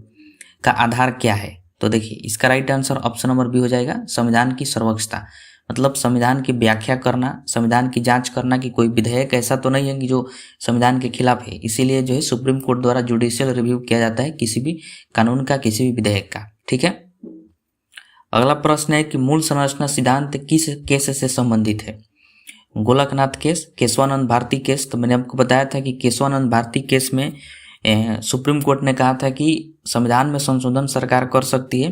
का आधार क्या है, तो देखिए इसका right answer option number B हो जाएगा, संविधान की सर्वोच्चता, मतलब संविधान की व्याख्या करना, संविधान की जांच करना कि कोई विधेयक ऐसा तो नहीं है कि जो संविधान के खिलाफ है, इसीलिए जो है सुप्रीम कोर्ट द्वारा जुडिशियल रिव्यू किया जाता है किसी भी कानून का, किसी भी विधेयक का। ठीक है, अगला प्रश्न है कि मूल संरचना सिद्धांत किस केस से संबंधित है, गोलकनाथ केस, केशवानंद भारती केस। तो मैंने आपको बताया था कि केशवानंद भारती केस में सुप्रीम कोर्ट ने कहा था कि संविधान में संशोधन सरकार कर सकती है,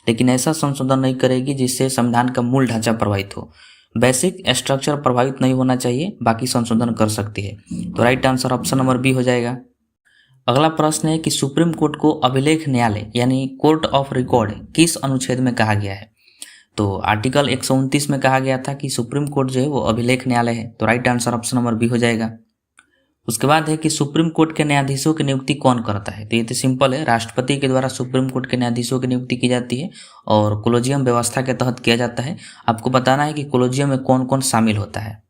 लेकिन ऐसा संशोधन नहीं करेगी जिससे संविधान का मूल ढांचा प्रभावित हो, बेसिक स्ट्रक्चर प्रभावित नहीं होना चाहिए, बाकी संशोधन कर सकती है, तो right answer option number B हो जाएगा। अगला प्रश्न है कि सुप्रीम कोर्ट को अभिलेख न्यायालय यानी कोर्ट ऑफ रिकॉर्ड किस अनुच्छेद में कहा गया है, तो आर्टिकल 129 में कहा गया था कि सुप्रीम कोर्ट जो है वो अभिलेख न्यायालय है, तो right answer option number B हो जाएगा। उसके बाद है कि सुप्रीम कोर्ट के न्यायाधीशों की नियुक्ति कौन करता है, तो ये तो सिंपल है, राष्ट्रपति के द्वारा सुप्रीम कोर्ट के न्यायाधीशों की नियुक्ति की जाती है और कोलोजियम व्यवस्था के तहत किया जाता है। आपको बताना है कि कोलोजियम में कौन कौन शामिल होता है।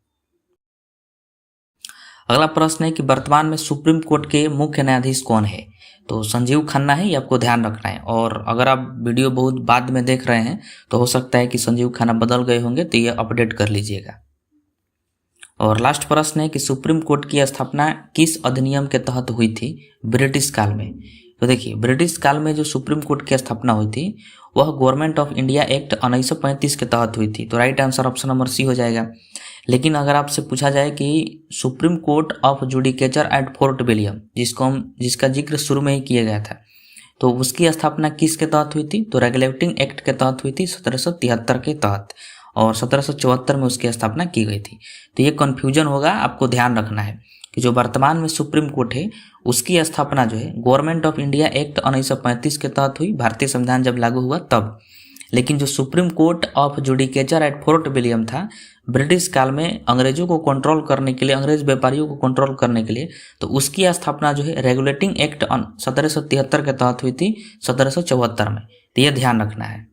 अगला प्रश्न है कि वर्तमान में सुप्रीम कोर्ट के मुख्य न्यायाधीश कौन है, तो संजीव खन्ना है, ये आपको ध्यान रखना है। और अगर आप वीडियो बहुत बाद में देख रहे हैं तो हो सकता है कि संजीव खन्ना बदल गए होंगे, तो ये अपडेट कर लीजिएगा। और लास्ट प्रश्न है कि सुप्रीम कोर्ट की स्थापना किस अधिनियम के तहत हुई थी ब्रिटिश काल में। तो देखिए, ब्रिटिश काल में जो सुप्रीम कोर्ट की स्थापना हुई थी वह गवर्नमेंट ऑफ इंडिया एक्ट 1935 के तहत हुई थी। तो right answer option number C हो जाएगा। लेकिन अगर आपसे पूछा जाए कि Supreme Court of Judicature at Fort William, जिसका जिक्र शुरू में ही किया गया था, तो उसकी स्थापना किसके तहत हुई थी, तो रेगुलेटिंग एक्ट के तहत हुई थी 1773 के तहत, और 1774 में उसकी स्थापना की गई थी। तो ये कन्फ्यूजन होगा, आपको ध्यान रखना है कि जो वर्तमान में सुप्रीम कोर्ट है उसकी स्थापना जो है गवर्नमेंट ऑफ इंडिया एक्ट 1935 के तहत हुई, भारतीय संविधान जब लागू हुआ तब। लेकिन जो Supreme Court of Judicature at Fort William था, ब्रिटिश काल में अंग्रेजों को कंट्रोल करने के लिए, अंग्रेज व्यापारियों को कंट्रोल करने के लिए, तो उसकी स्थापना जो है रेगुलेटिंग एक्ट 1773 के तहत हुई थी 1774 में। तो यह ध्यान रखना है।